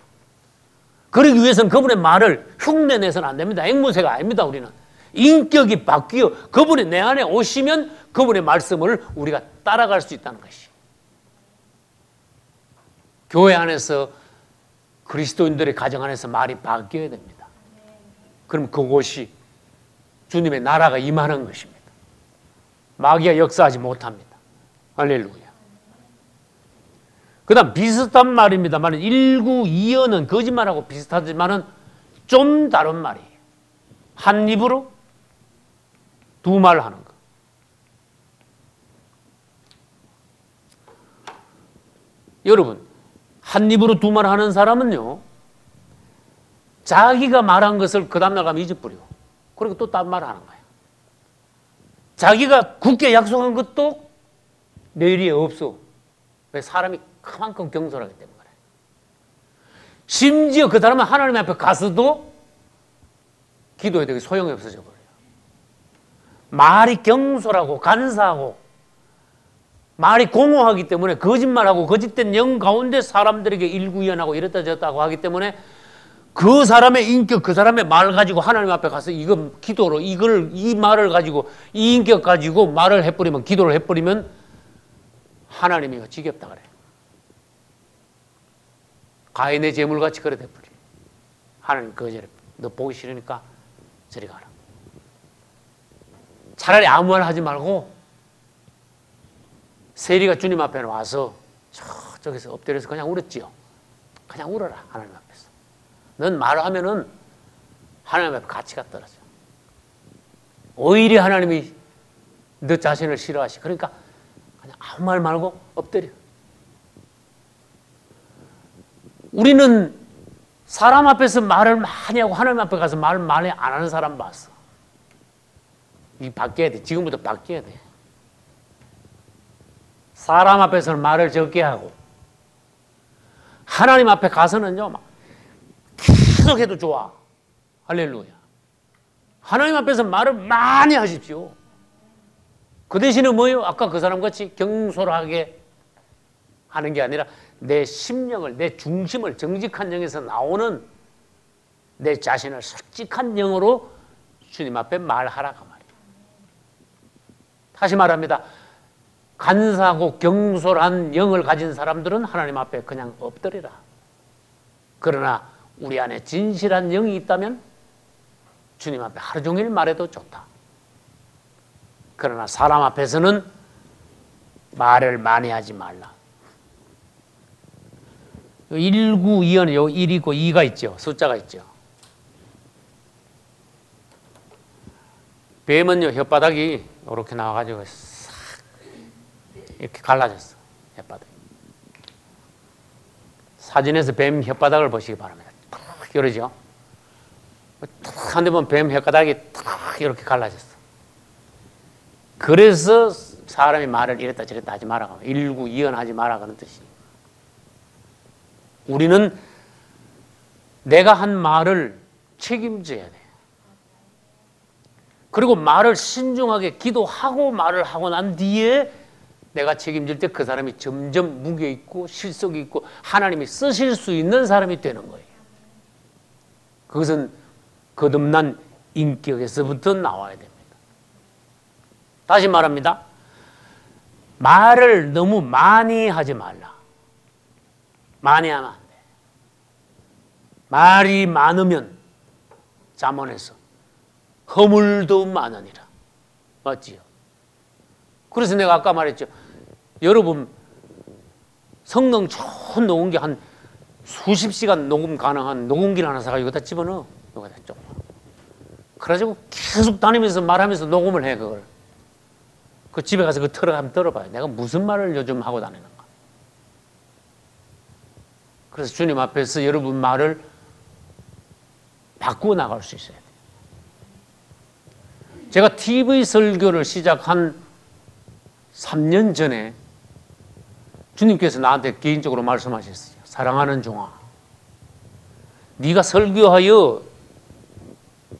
그러기 위해서는 그분의 말을 흉내내서는 안 됩니다. 앵무새가 아닙니다. 우리는 인격이 바뀌어 그분이 내 안에 오시면 그분의 말씀을 우리가 따라갈 수 있다는 것이. 교회 안에서 그리스도인들의 가정 안에서 말이 바뀌어야 됩니다. 그럼 그곳이 주님의 나라가 임하는 것입니다. 마귀가 역사하지 못합니다. 할렐루야. 그 다음 비슷한 말입니다만 일구이연은 거짓말하고 비슷하지만 좀 다른 말이에요. 한 입으로 두 말 하는 거. 여러분, 한 입으로 두 말 하는 사람은요, 자기가 말한 것을 그 다음날 가면 잊어버려. 그리고 또 딴 말 하는 거예요. 자기가 굳게 약속한 것도 내일이 없어. 왜? 사람이 그만큼 경솔하기 때문에 그래. 심지어 그 사람은 하나님 앞에 가서도 기도해야 되게 소용이 없어져 버려요. 말이 경솔하고 간사하고 말이 공허하기 때문에 거짓말하고 거짓된 영 가운데 사람들에게 일구이연하고 이랬다 저랬다고 하기 때문에 그 사람의 인격, 그 사람의 말 가지고 하나님 앞에 가서 이거 기도로 이 말을 가지고 이 인격 가지고 말을 해버리면, 기도를 해버리면 하나님이 지겹다 그래. 가인의 재물같이 그래 돼버려. 하나님 거절해. 너 보기 싫으니까 저리 가라. 차라리 아무 말 하지 말고 세리가 주님 앞에 와서 저쪽에서 엎드려서 그냥 울었지요. 그냥 울어라 하나님 앞에서. 넌 말하면은 하나님 앞에 가치가 떨어져. 오히려 하나님이 너 자신을 싫어하시. 그러니까 그냥 아무 말 말고 엎드려. 우리는 사람 앞에서 말을 많이 하고 하나님 앞에 가서 말을 많이 안 하는 사람 봤어. 이 바뀌어야 돼. 지금부터 바뀌어야 돼. 사람 앞에서는 말을 적게 하고 하나님 앞에 가서는요 막 계속 해도 좋아. 할렐루야. 하나님 앞에서 말을 많이 하십시오. 그 대신에 뭐예요? 아까 그 사람같이 경솔하게 하는 게 아니라 내 심령을, 내 중심을, 정직한 영에서 나오는 내 자신을 솔직한 영으로 주님 앞에 말하라고 말이에요. 다시 말합니다. 간사하고 경솔한 영을 가진 사람들은 하나님 앞에 그냥 엎드리라. 그러나 우리 안에 진실한 영이 있다면 주님 앞에 하루 종일 말해도 좋다. 그러나 사람 앞에서는 말을 많이 하지 말라. 192원, 1이고 2가 있죠. 숫자가 있죠. 뱀은요, 혓바닥이 이렇게 나와가지고 싹 이렇게 갈라졌어. 혓바닥이. 사진에서 뱀 혓바닥을 보시기 바랍니다. 탁 이러죠. 탁 한데 보면 뱀 혓바닥이 탁 이렇게 갈라졌어. 그래서 사람이 말을 이랬다 저랬다 하지 마라. 192원 하지 마라 그런 뜻이. 우리는 내가 한 말을 책임져야 돼. 그리고 말을 신중하게 기도하고 말을 하고 난 뒤에 내가 책임질 때 그 사람이 점점 무게 있고 실속이 있고 하나님이 쓰실 수 있는 사람이 되는 거예요. 그것은 거듭난 인격에서부터 나와야 됩니다. 다시 말합니다. 말을 너무 많이 하지 말라. 많이 하면 안 돼. 말이 많으면 잠언에서 허물도 많으니라. 맞지요? 그래서 내가 아까 말했죠. 여러분 성능 좋은 녹음기 한 수십 시간 녹음 가능한 녹음기를 하나 사가지고 여기다 집어넣어. 여기다 좀. 그래가지고 계속 다니면서 말하면서 녹음을 해 그걸. 그 집에 가서 그 틀어 한번 들어봐요. 내가 무슨 말을 요즘 하고 다니는가. 그래서 주님 앞에서 여러분 말을 바꾸어 나갈 수 있어야 돼요. 제가 TV 설교를 시작한 3년 전에 주님께서 나한테 개인적으로 말씀하셨어요. 사랑하는 종아, 네가 설교하여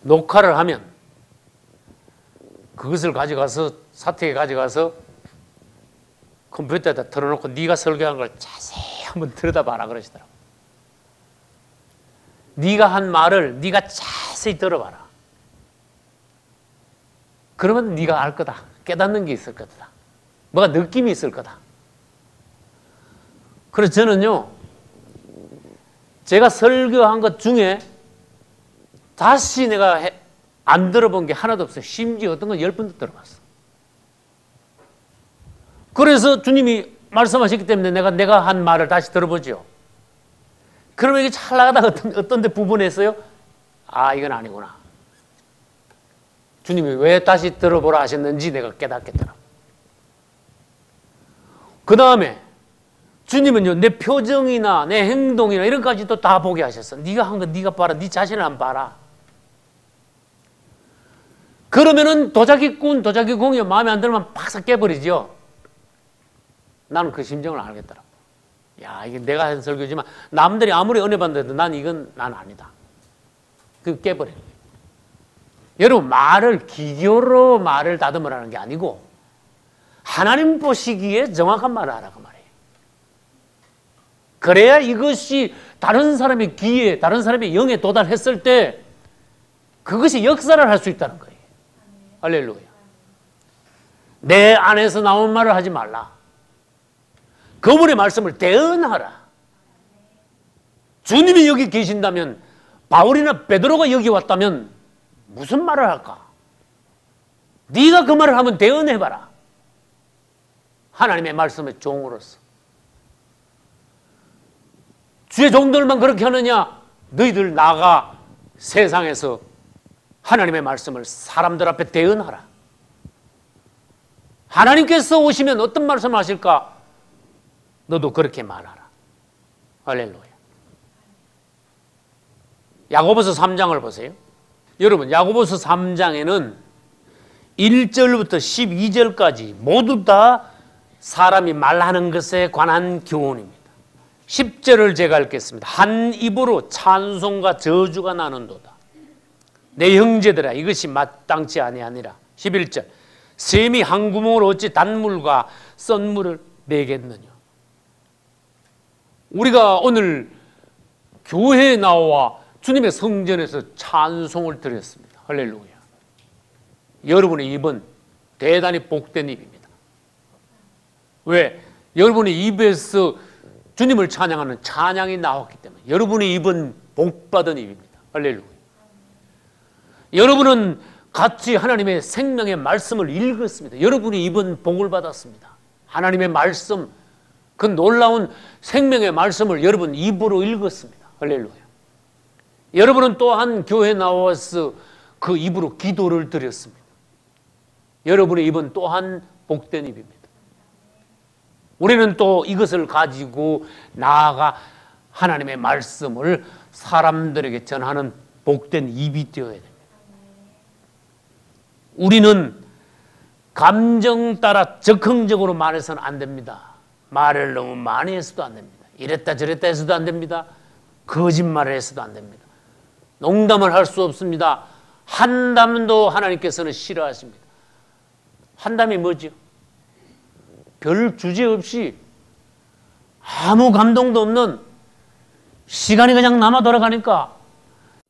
녹화를 하면 그것을 가져가서 사택에 가져가서 컴퓨터에다 틀어놓고 네가 설교한 걸 자세히 한번 들여다봐라 그러시더라고요. 네가 한 말을 네가 자세히 들어봐라. 그러면 네가 알 거다. 깨닫는 게 있을 거다. 뭐가 느낌이 있을 거다. 그래서 저는요, 제가 설교한 것 중에 다시 내가 안 들어본 게 하나도 없어요. 심지어 어떤 건 10번도 들어봤어. 그래서 주님이 말씀하셨기 때문에 내가 한 말을 다시 들어보죠. 그러면 이게 잘 나가다가 어떤 데 부분에서요, 아, 이건 아니구나. 주님이 왜 다시 들어보라 하셨는지 내가 깨닫겠더라. 그 다음에 주님은요, 내 표정이나 내 행동이나 이런 것까지도 다 보게 하셨어. 네가 한 거 네가 봐라. 네 자신을 안 봐라. 그러면은 도자기꾼, 도자기공이 마음에 안 들면 팍 깨버리죠. 나는 그 심정을 알겠더라. 야, 이게 내가 한 설교지만 남들이 아무리 은혜 받는데도 난 아니다. 그 깨버리는 거예요. 여러분, 말을 기교로 말을 다듬으라는 게 아니고 하나님 보시기에 정확한 말을 하라고 말이에요. 그래야 이것이 다른 사람의 귀에, 다른 사람의 영에 도달했을 때 그것이 역사를 할 수 있다는 거예요. 할렐루야. 내 안에서 나온 말을 하지 말라. 그분의 말씀을 대언하라. 주님이 여기 계신다면, 바울이나 베드로가 여기 왔다면 무슨 말을 할까? 네가 그 말을 하면 대언해봐라. 하나님의 말씀의 종으로서. 주의 종들만 그렇게 하느냐? 너희들 나가 세상에서 하나님의 말씀을 사람들 앞에 대언하라. 하나님께서 오시면 어떤 말씀을 하실까? 너도 그렇게 말하라. 할렐루야. 야고보서 3장을 보세요. 여러분, 야고보서 3장에는 1절부터 12절까지 모두 다 사람이 말하는 것에 관한 교훈입니다. 10절을 제가 읽겠습니다. 한 입으로 찬송과 저주가 나는도다. 내 형제들아, 이것이 마땅치 아니하니라. 11절, 샘이 한 구멍으로 어찌 단물과 썬물을 내겠느냐. 우리가 오늘 교회에 나와 주님의 성전에서 찬송을 드렸습니다. 할렐루야. 여러분의 입은 대단히 복된 입입니다. 왜? 여러분의 입에서 주님을 찬양하는 찬양이 나왔기 때문에. 여러분의 입은 복받은 입입니다. 할렐루야. 여러분은 같이 하나님의 생명의 말씀을 읽었습니다. 여러분의 입은 복을 받았습니다. 하나님의 말씀, 그 놀라운 생명의 말씀을 여러분 입으로 읽었습니다. 할렐루야. 여러분은 또한 교회에 나와서 그 입으로 기도를 드렸습니다. 여러분의 입은 또한 복된 입입니다. 우리는 또 이것을 가지고 나아가 하나님의 말씀을 사람들에게 전하는 복된 입이 되어야 됩니다. 우리는 감정 따라 적극적으로 말해서는 안 됩니다. 말을 너무 많이 해서도 안 됩니다. 이랬다 저랬다 해서도 안 됩니다. 거짓말을 해서도 안 됩니다. 농담을 할 수 없습니다. 한담도 하나님께서는 싫어하십니다. 한담이 뭐죠? 별 주제 없이 아무 감동도 없는 시간이 그냥 남아 돌아가니까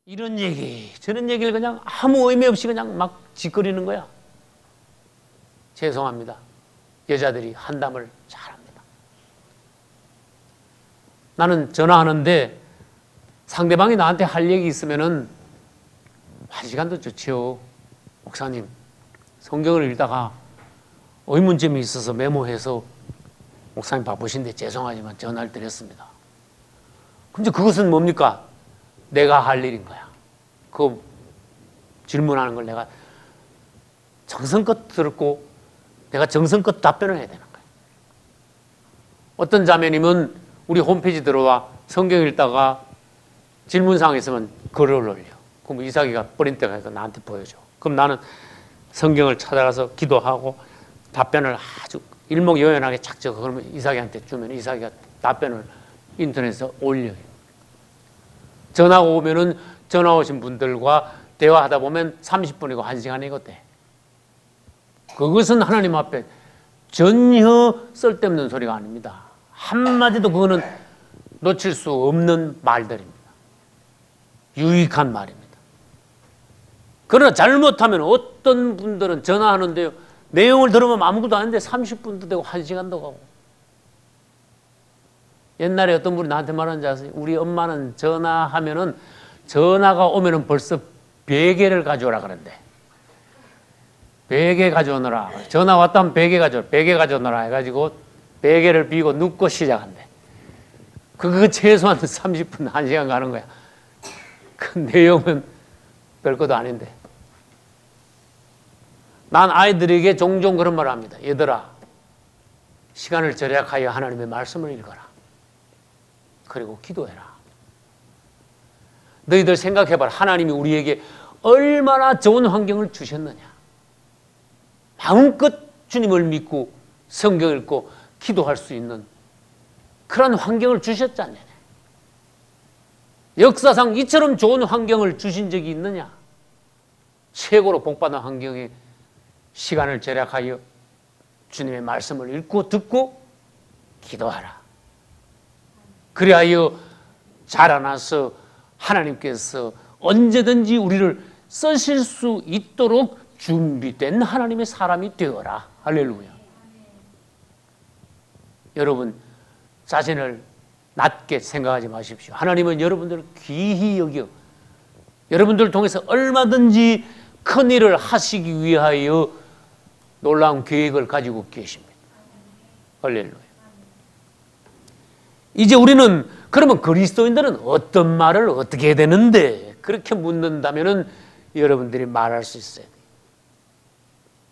이런 얘기 저런 얘기를 그냥 아무 의미 없이 그냥 막 짓거리는 거야. 죄송합니다. 여자들이 한담을 잘합니다. 나는 전화하는데 상대방이 나한테 할 얘기 있으면은 1시간도 좋지요. 목사님, 성경을 읽다가 의문점이 있어서 메모해서 목사님 바쁘신데 죄송하지만 전화를 드렸습니다. 근데 그것은 뭡니까? 내가 할 일인 거야. 그 질문하는 걸 내가 정성껏 들었고 내가 정성껏 답변을 해야 되는 거야. 어떤 자매님은 우리 홈페이지 들어와 성경 읽다가 질문사항 있으면 글을 올려. 그럼 이삭이가 프린트가 해서 나한테 보여줘. 그럼 나는 성경을 찾아가서 기도하고 답변을 아주 일목요연하게 착 적어. 그러면 이삭이한테 주면 이삭이가 답변을 인터넷에 올려요. 전화 오면은 전화 오신 분들과 대화하다 보면 30분이고 1시간이고 돼. 그것은 하나님 앞에 전혀 쓸데없는 소리가 아닙니다. 한마디도 그거는 놓칠 수 없는 말들입니다. 유익한 말입니다. 그러나 잘못하면 어떤 분들은 전화하는데요. 내용을 들으면 아무것도 아닌데 30분도 되고 1시간도 가고. 옛날에 어떤 분이 나한테 말하는지 아세요? 우리 엄마는 전화하면은 전화가 오면은 벌써 베개를 가져오라 그런대. 베개 가져오너라. 전화 왔다면 베개 가져오라. 베개 가져오너라 해가지고 베개를 비고 눕고 시작한대. 그거 최소한 30분, 1시간 가는 거야. 그 내용은 별것도 아닌데. 난 아이들에게 종종 그런 말을 합니다. 얘들아, 시간을 절약하여 하나님의 말씀을 읽어라. 그리고 기도해라. 너희들 생각해봐라. 하나님이 우리에게 얼마나 좋은 환경을 주셨느냐. 마음껏 주님을 믿고 성경을 읽고 기도할 수 있는 그런 환경을 주셨잖아요. 역사상 이처럼 좋은 환경을 주신 적이 있느냐? 최고로 복받은 환경에 시간을 절약하여 주님의 말씀을 읽고 듣고 기도하라. 그리하여 자라나서 하나님께서 언제든지 우리를 쓰실 수 있도록 준비된 하나님의 사람이 되어라. 할렐루야. 여러분 자신을 낮게 생각하지 마십시오. 하나님은 여러분들을 귀히 여겨 여러분들을 통해서 얼마든지 큰 일을 하시기 위하여 놀라운 계획을 가지고 계십니다. 할렐루야. 이제 우리는 그러면 그리스도인들은 어떤 말을 어떻게 해야 되는데 그렇게 묻는다면 여러분들이 말할 수 있어야 돼요.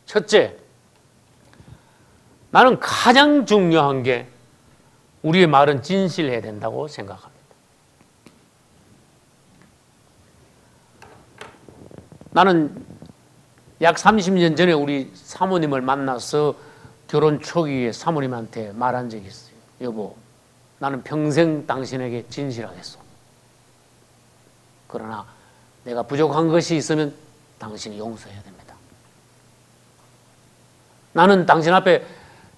첫째, 나는 가장 중요한 게 우리의 말은 진실해야 된다고 생각합니다. 나는 약 30년 전에 우리 사모님을 만나서 결혼 초기에 사모님한테 말한 적이 있어요. 여보, 나는 평생 당신에게 진실하겠어. 그러나 내가 부족한 것이 있으면 당신이 용서해야 됩니다. 나는 당신 앞에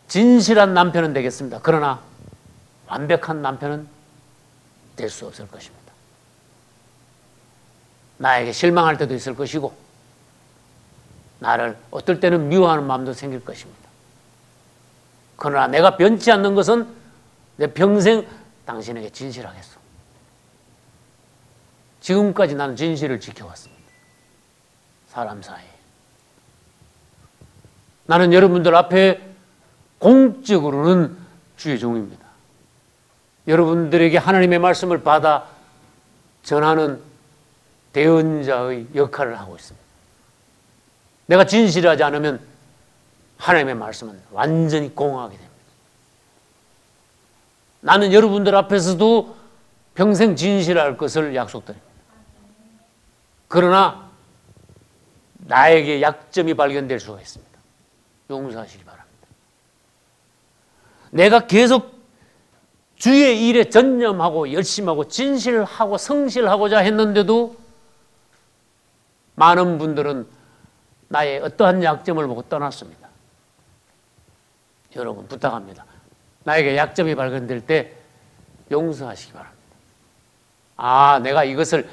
진실한 남편은 되겠습니다. 그러나 완벽한 남편은 될 수 없을 것입니다. 나에게 실망할 때도 있을 것이고 나를 어떨 때는 미워하는 마음도 생길 것입니다. 그러나 내가 변치 않는 것은 내 평생 당신에게 진실하겠소. 지금까지 나는 진실을 지켜왔습니다. 사람 사이에. 나는 여러분들 앞에 공적으로는 주의 종입니다. 여러분들에게 하나님의 말씀을 받아 전하는 대언자의 역할을 하고 있습니다. 내가 진실하지 않으면 하나님의 말씀은 완전히 공허하게 됩니다. 나는 여러분들 앞에서도 평생 진실할 것을 약속드립니다. 그러나 나에게 약점이 발견될 수가 있습니다. 용서하시기 바랍니다. 내가 계속 주의 일에 전념하고 열심하고 진실하고 성실하고자 했는데도 많은 분들은 나의 어떠한 약점을 보고 떠났습니다. 여러분 부탁합니다. 나에게 약점이 발견될 때 용서하시기 바랍니다. 아, 내가 이것을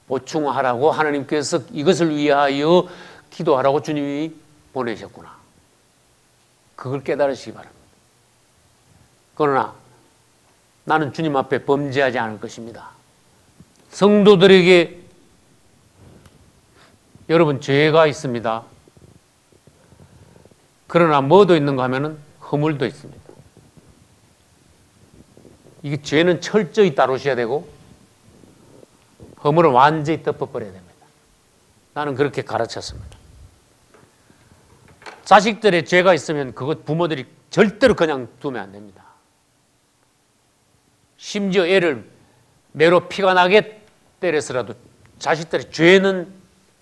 보충하라고 하나님께서 이것을 위하여 기도하라고 주님이 보내셨구나. 그걸 깨달으시기 바랍니다. 그러나 나는 주님 앞에 범죄하지 않을 것입니다. 성도들에게 여러분 죄가 있습니다. 그러나 뭐도 있는가 하면은 허물도 있습니다. 이게 죄는 철저히 다루셔야 되고 허물은 완전히 덮어버려야 됩니다. 나는 그렇게 가르쳤습니다. 자식들의 죄가 있으면 그것 부모들이 절대로 그냥 두면 안 됩니다. 심지어 애를 매로 피가 나게 때려서라도 자식들의 죄는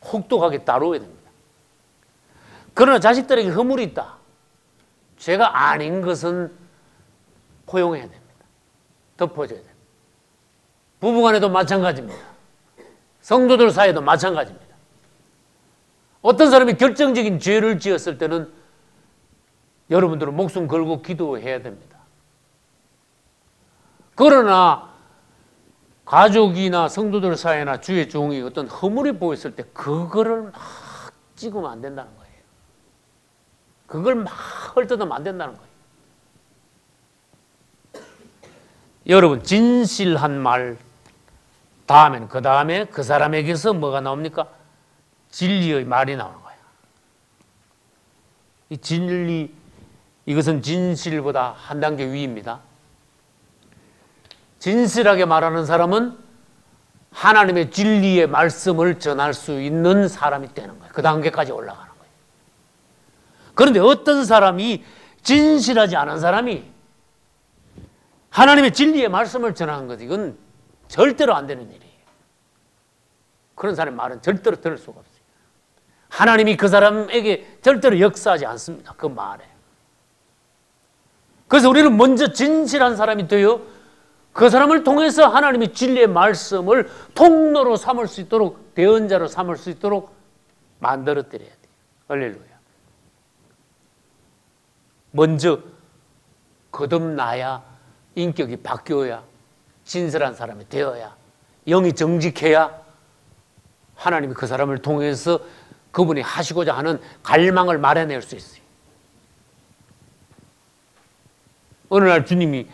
혹독하게 다루어야 됩니다. 그러나 자식들에게 허물이 있다. 죄가 아닌 것은 포용해야 됩니다. 덮어줘야 됩니다. 부부간에도 마찬가지입니다. 성도들 사이에도 마찬가지입니다. 어떤 사람이 결정적인 죄를 지었을 때는 여러분들은 목숨 걸고 기도해야 됩니다. 그러나 가족이나 성도들 사이나 주의 종이 어떤 허물이 보였을 때 그거를 막 찍으면 안 된다는 거예요. 그걸 막 헐뜯으면 안 된다는 거예요. 여러분 진실한 말 다음에는 그 다음에 그 사람에게서 뭐가 나옵니까? 진리의 말이 나오는 거예요. 이 진리, 이것은 진실보다 한 단계 위입니다. 진실하게 말하는 사람은 하나님의 진리의 말씀을 전할 수 있는 사람이 되는 거예요. 그 단계까지 올라가는 거예요. 그런데 어떤 사람이 진실하지 않은 사람이 하나님의 진리의 말씀을 전하는 것, 이건 절대로 안 되는 일이에요. 그런 사람의 말은 절대로 들을 수가 없어요. 하나님이 그 사람에게 절대로 역사하지 않습니다. 그 말에. 그래서 우리는 먼저 진실한 사람이 되어 그 사람을 통해서 하나님의 진리의 말씀을 통로로 삼을 수 있도록, 대언자로 삼을 수 있도록 만들어드려야 돼요. 할렐루야. 먼저 거듭나야 인격이 바뀌어야 진실한 사람이 되어야 영이 정직해야 하나님이 그 사람을 통해서 그분이 하시고자 하는 갈망을 마련할 수 있어요. 어느 날 주님이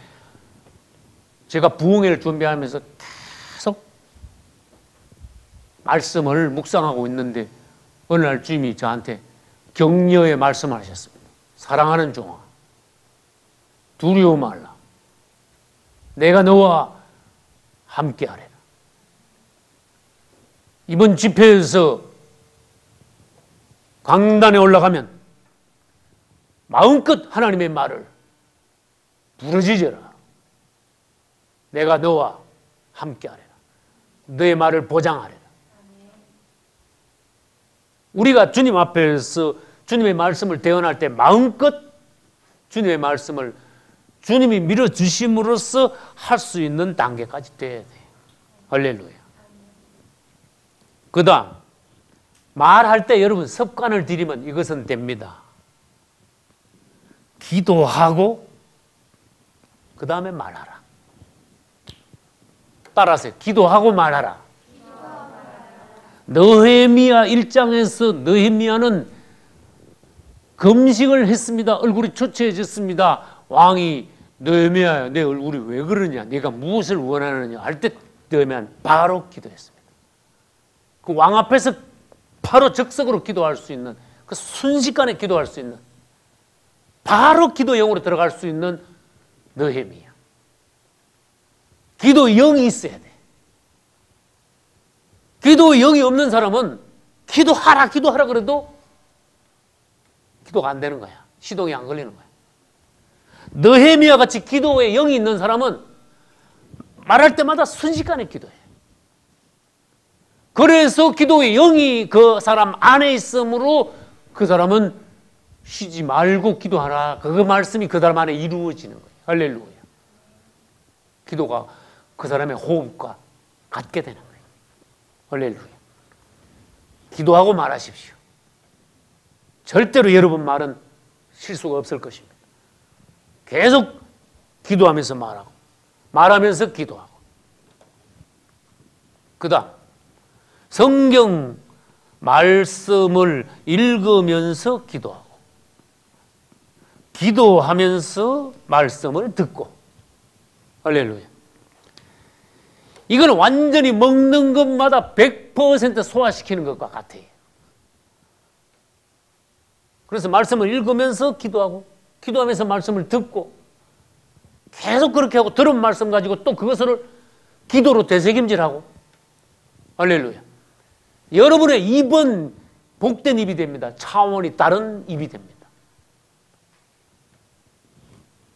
제가 부흥회를 준비하면서 계속 말씀을 묵상하고 있는데 어느 날 주님이 저한테 격려의 말씀을 하셨습니다. 사랑하는 종아, 두려워 말라. 내가 너와 함께하리라. 이번 집회에서 강단에 올라가면 마음껏 하나님의 말을 부르짖어라. 내가 너와 함께하리라. 너의 말을 보장하리라. 우리가 주님 앞에서 주님의 말씀을 대언할 때 마음껏 주님의 말씀을 주님이 밀어주심으로써 할 수 있는 단계까지 돼야 돼요. 할렐루야. 그 다음 말할 때 여러분 습관을 들이면 이것은 됩니다. 기도하고 그 다음에 말하라. 따라하세요. 기도하고 말하라. 느헤미야 1장에서 느헤미야는 금식을 했습니다. 얼굴이 초췌해졌습니다. 왕이 느헤미야야, 내 얼굴이 왜 그러냐, 네가 무엇을 원하느냐 할 때 느헤미야는 바로 기도했습니다. 그 왕 앞에서 바로 적석으로 기도할 수 있는, 그 순식간에 기도할 수 있는, 바로 기도 영으로 들어갈 수 있는 느헤미야. 기도 영이 있어야 돼. 기도 영이 없는 사람은 기도하라 그래도 기도가 안 되는 거야. 시동이 안 걸리는 거야. 느헤미야 같이 기도에 영이 있는 사람은 말할 때마다 순식간에 기도해. 그래서 기도의 영이 그 사람 안에 있으므로 그 사람은 쉬지 말고 기도하라. 그 말씀이 그 사람 안에 이루어지는 거예요. 할렐루야. 기도가 그 사람의 호흡과 같게 되는 거예요. 할렐루야. 기도하고 말하십시오. 절대로 여러분 말은 실수가 없을 것입니다. 계속 기도하면서 말하고, 말하면서 기도하고. 그 다음, 성경 말씀을 읽으면서 기도하고, 기도하면서 말씀을 듣고. 할렐루야. 이건 완전히 먹는 것마다 100% 소화시키는 것과 같아요. 그래서 말씀을 읽으면서 기도하고, 기도하면서 말씀을 듣고, 계속 그렇게 하고, 들은 말씀 가지고 또 그것을 기도로 되새김질하고. 할렐루야. 여러분의 입은 복된 입이 됩니다. 차원이 다른 입이 됩니다.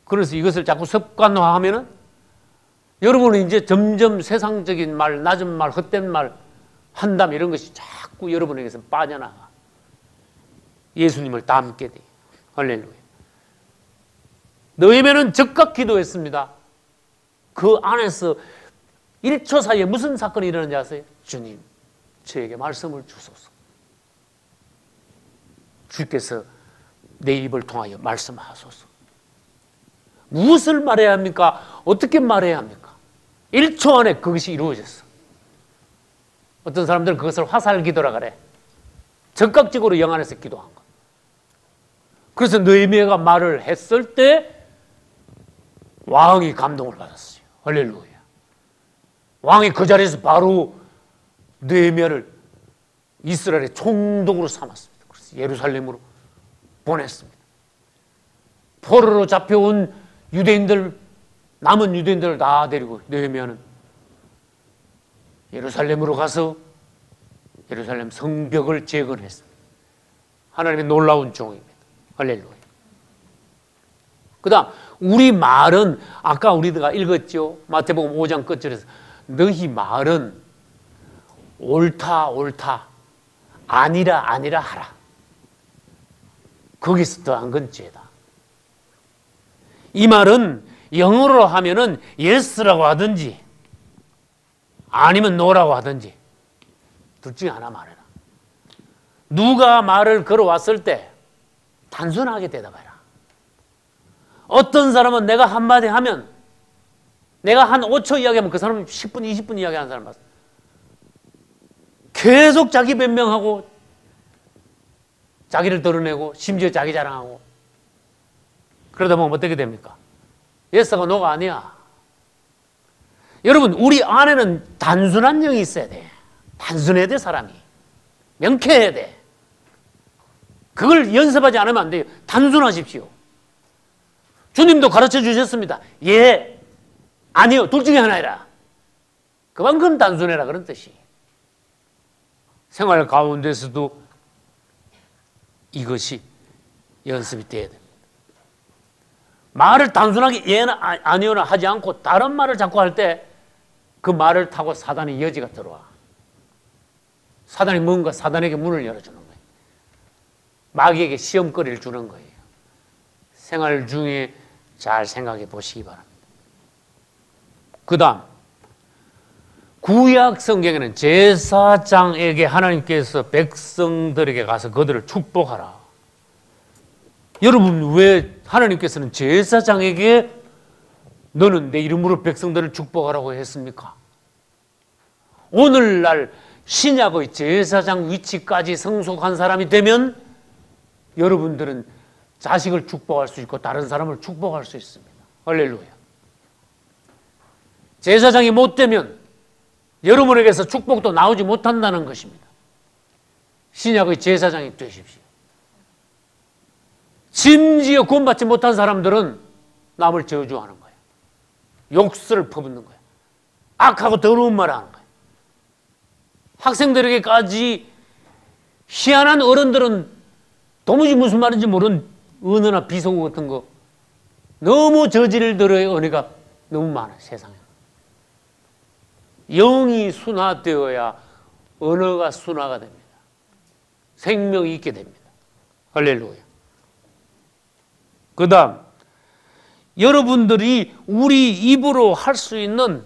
그래서 이것을 자꾸 습관화하면은 여러분은 이제 점점 세상적인 말, 낮은 말, 헛된 말, 한담 이런 것이 자꾸 여러분에게서 빠져나가. 예수님을 닮게 돼. 할렐루야. 느헤미야는 즉각 기도했습니다. 그 안에서 1초 사이에 무슨 사건이 일어났는지 아세요? 주님, 저에게 말씀을 주소서. 주께서 내 입을 통하여 말씀하소서. 무엇을 말해야 합니까? 어떻게 말해야 합니까? 1초 안에 그것이 이루어졌어. 어떤 사람들은 그것을 화살기도라 그래. 즉각적으로 영 안에서 기도한 것. 그래서 느헤미야가 말을 했을 때 왕이 감동을 받았어요. 할렐루야. 왕이 그 자리에서 바로 느헤미야를 이스라엘의 총독으로 삼았습니다. 그래서 예루살렘으로 보냈습니다. 포로로 잡혀온 유대인들, 남은 유대인들을 다 데리고 느헤미야는 예루살렘으로 가서 예루살렘 성벽을 재건했습니다. 하나님의 놀라운 종입니다. 할렐루야. 그 다음, 우리 말은 아까 우리가 읽었죠. 마태복음 5장 끝절에서 너희 말은 옳다 아니라 하라. 거기서 더한 건 죄다. 이 말은 영어로 하면은 yes라고 하든지 아니면 no라고 하든지 둘 중에 하나 말해라. 누가 말을 걸어왔을 때 단순하게 대답해라. 어떤 사람은 내가 한마디 하면, 내가 한 5초 이야기하면 그 사람은 10분, 20분 이야기하는 사람 봤어. 계속 자기 변명하고 자기를 드러내고 심지어 자기 자랑하고 그러다 보면 어떻게 됩니까? 예스가 노가 아니야. 여러분, 우리 안에는 단순한 영이 있어야 돼. 단순해야 돼. 사람이 명쾌해야 돼. 그걸 연습하지 않으면 안 돼요. 단순하십시오. 주님도 가르쳐 주셨습니다. 예, 아니요, 둘 중에 하나이라. 그만큼 단순해라 그런 뜻이. 생활 가운데서도 이것이 연습이 돼야 됩니다. 말을 단순하게 예나 아니요나 하지 않고 다른 말을 자꾸 할 때 그 말을 타고 사단의 여지가 들어와. 사단이 뭔가 사단에게 문을 열어주는 거예요. 마귀에게 시험거리를 주는 거예요. 생활 중에 잘 생각해 보시기 바랍니다. 그 다음, 구약 성경에는 제사장에게 하나님께서 백성들에게 가서 그들을 축복하라. 여러분, 왜 하나님께서는 제사장에게 너는 내 이름으로 백성들을 축복하라고 했습니까? 오늘날 신약의 제사장 위치까지 성숙한 사람이 되면 여러분들은 자식을 축복할 수 있고 다른 사람을 축복할 수 있습니다. 할렐루야. 제사장이 못 되면 여러분에게서 축복도 나오지 못한다는 것입니다. 신약의 제사장이 되십시오. 심지어 구원받지 못한 사람들은 남을 저주하는 거예요. 욕설을 퍼붓는 거예요. 악하고 더러운 말을 하는 거예요. 학생들에게까지 희한한 어른들은 도무지 무슨 말인지 모르는 은어나 비속어 같은 거 너무 저질들의 은혜가 너무 많아요. 세상에. 영이 순화되어야 언어가 순화가 됩니다. 생명이 있게 됩니다. 할렐루야. 그 다음 여러분들이 우리 입으로 할 수 있는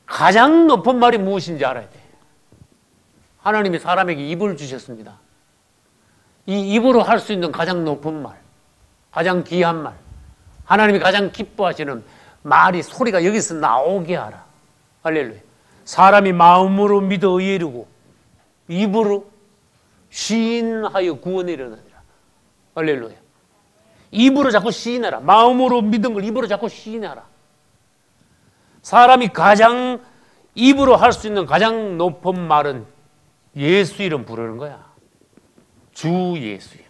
가장 높은 말이 무엇인지 알아야 돼요. 하나님이 사람에게 입을 주셨습니다. 이 입으로 할 수 있는 가장 높은 말, 가장 귀한 말, 하나님이 가장 기뻐하시는 말이 소리가 여기서 나오게 하라. 할렐루야. 사람이 마음으로 믿어 의에 이르고 입으로 시인하여 구원에 이르느니라. 할렐루야. 입으로 자꾸 시인해라. 마음으로 믿은 걸 입으로 자꾸 시인해라. 사람이 가장 입으로 할 수 있는 가장 높은 말은 예수 이름 부르는 거야. 주 예수요.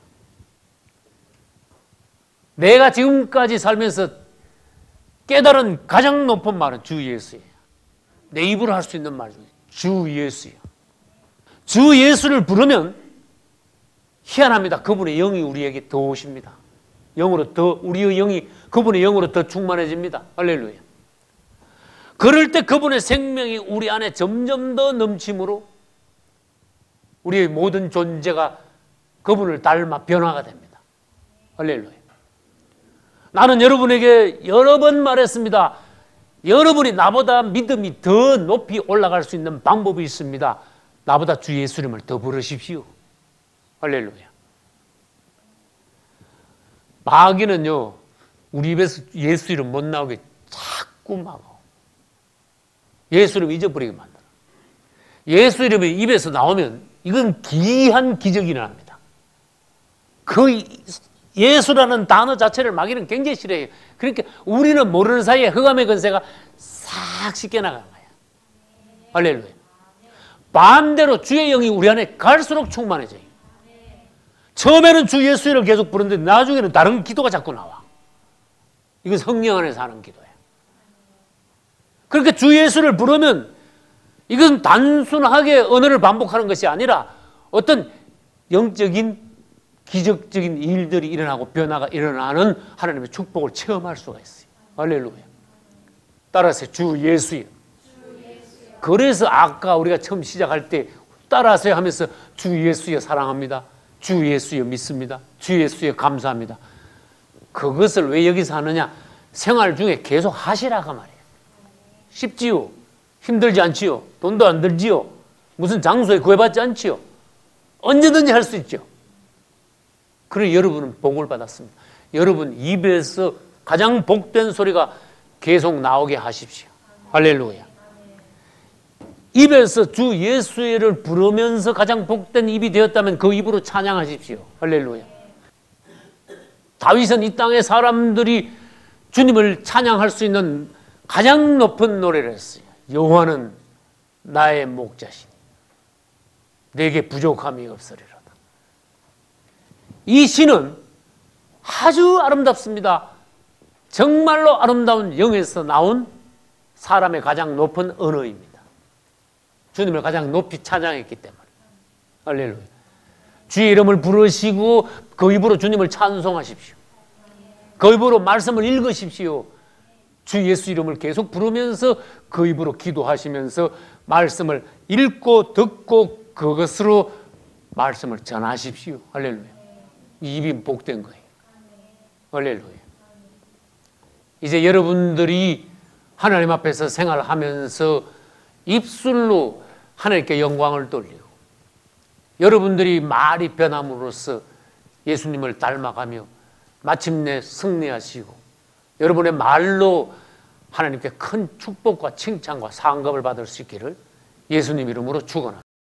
내가 지금까지 살면서 깨달은 가장 높은 말은 주 예수예요. 내 입으로 할 수 있는 말 중에 주 예수요. 주 예수를 부르면 희한합니다. 그분의 영이 우리에게 더 오십니다. 영으로 더 우리의 영이 그분의 영으로 더 충만해집니다. 할렐루야. 그럴 때 그분의 생명이 우리 안에 점점 더 넘침으로 우리의 모든 존재가 그분을 닮아 변화가 됩니다. 할렐루야. 나는 여러분에게 여러 번 말했습니다. 여러분이 나보다 믿음이 더 높이 올라갈 수 있는 방법이 있습니다. 나보다 주 예수 이름을 더 부르십시오. 할렐루야. 마귀는요, 우리 입에서 예수 이름 못 나오게 자꾸 막아. 예수 이름 잊어버리게 만들어. 예수 이름이 입에서 나오면 이건 기이한 기적이 일어납니다. 그 예수라는 단어 자체를 마귀는 굉장히 싫어해요. 그러니까 우리는 모르는 사이에 흑암의 권세가 싹 씻겨나가는 거예요. 할렐루야. 반대로 주의 영이 우리 안에 갈수록 충만해져요. 처음에는 주 예수를 계속 부르는데 나중에는 다른 기도가 자꾸 나와. 이건 성령 안에서 하는 기도예요. 그렇게 주 예수를 부르면 이건 단순하게 언어를 반복하는 것이 아니라 어떤 영적인 기적적인 일들이 일어나고 변화가 일어나는 하나님의 축복을 체험할 수가 있어요. 할렐루야. 따라서 주 예수요. 그래서 아까 우리가 처음 시작할 때 따라서 하면서 주 예수여 사랑합니다. 주 예수여 믿습니다. 주 예수여 감사합니다. 그것을 왜 여기서 하느냐? 생활 중에 계속 하시라고 말이에요. 쉽지요? 힘들지 않지요? 돈도 안 들지요? 무슨 장소에 구애받지 않지요? 언제든지 할 수 있죠. 그래 여러분은 복을 받았습니다. 여러분 입에서 가장 복된 소리가 계속 나오게 하십시오. 할렐루야. 입에서 주 예수를 부르면서 가장 복된 입이 되었다면 그 입으로 찬양하십시오. 할렐루야. 다윗은 이 땅의 사람들이 주님을 찬양할 수 있는 가장 높은 노래를 했어요. 여호와는 나의 목자시니 내게 부족함이 없으리로다. 이 시는 아주 아름답습니다. 정말로 아름다운 영에서 나온 사람의 가장 높은 언어입니다. 주님을 가장 높이 찬양했기 때문에. 할렐루야. 주의 이름을 부르시고 그 입으로 주님을 찬송하십시오. 그 입으로 말씀을 읽으십시오. 주 예수 이름을 계속 부르면서 그 입으로 기도하시면서 말씀을 읽고 듣고 그것으로 말씀을 전하십시오. 할렐루야. 이 입이 복된 거예요. 할렐루야. 이제 여러분들이 하나님 앞에서 생활하면서 입술로 하나님께 영광을 돌리고 여러분들이 말이 변함으로써 예수님을 닮아가며 마침내 승리하시고 여러분의 말로 하나님께 큰 축복과 칭찬과 상급을 받을 수 있기를 예수님 이름으로 축원합니다.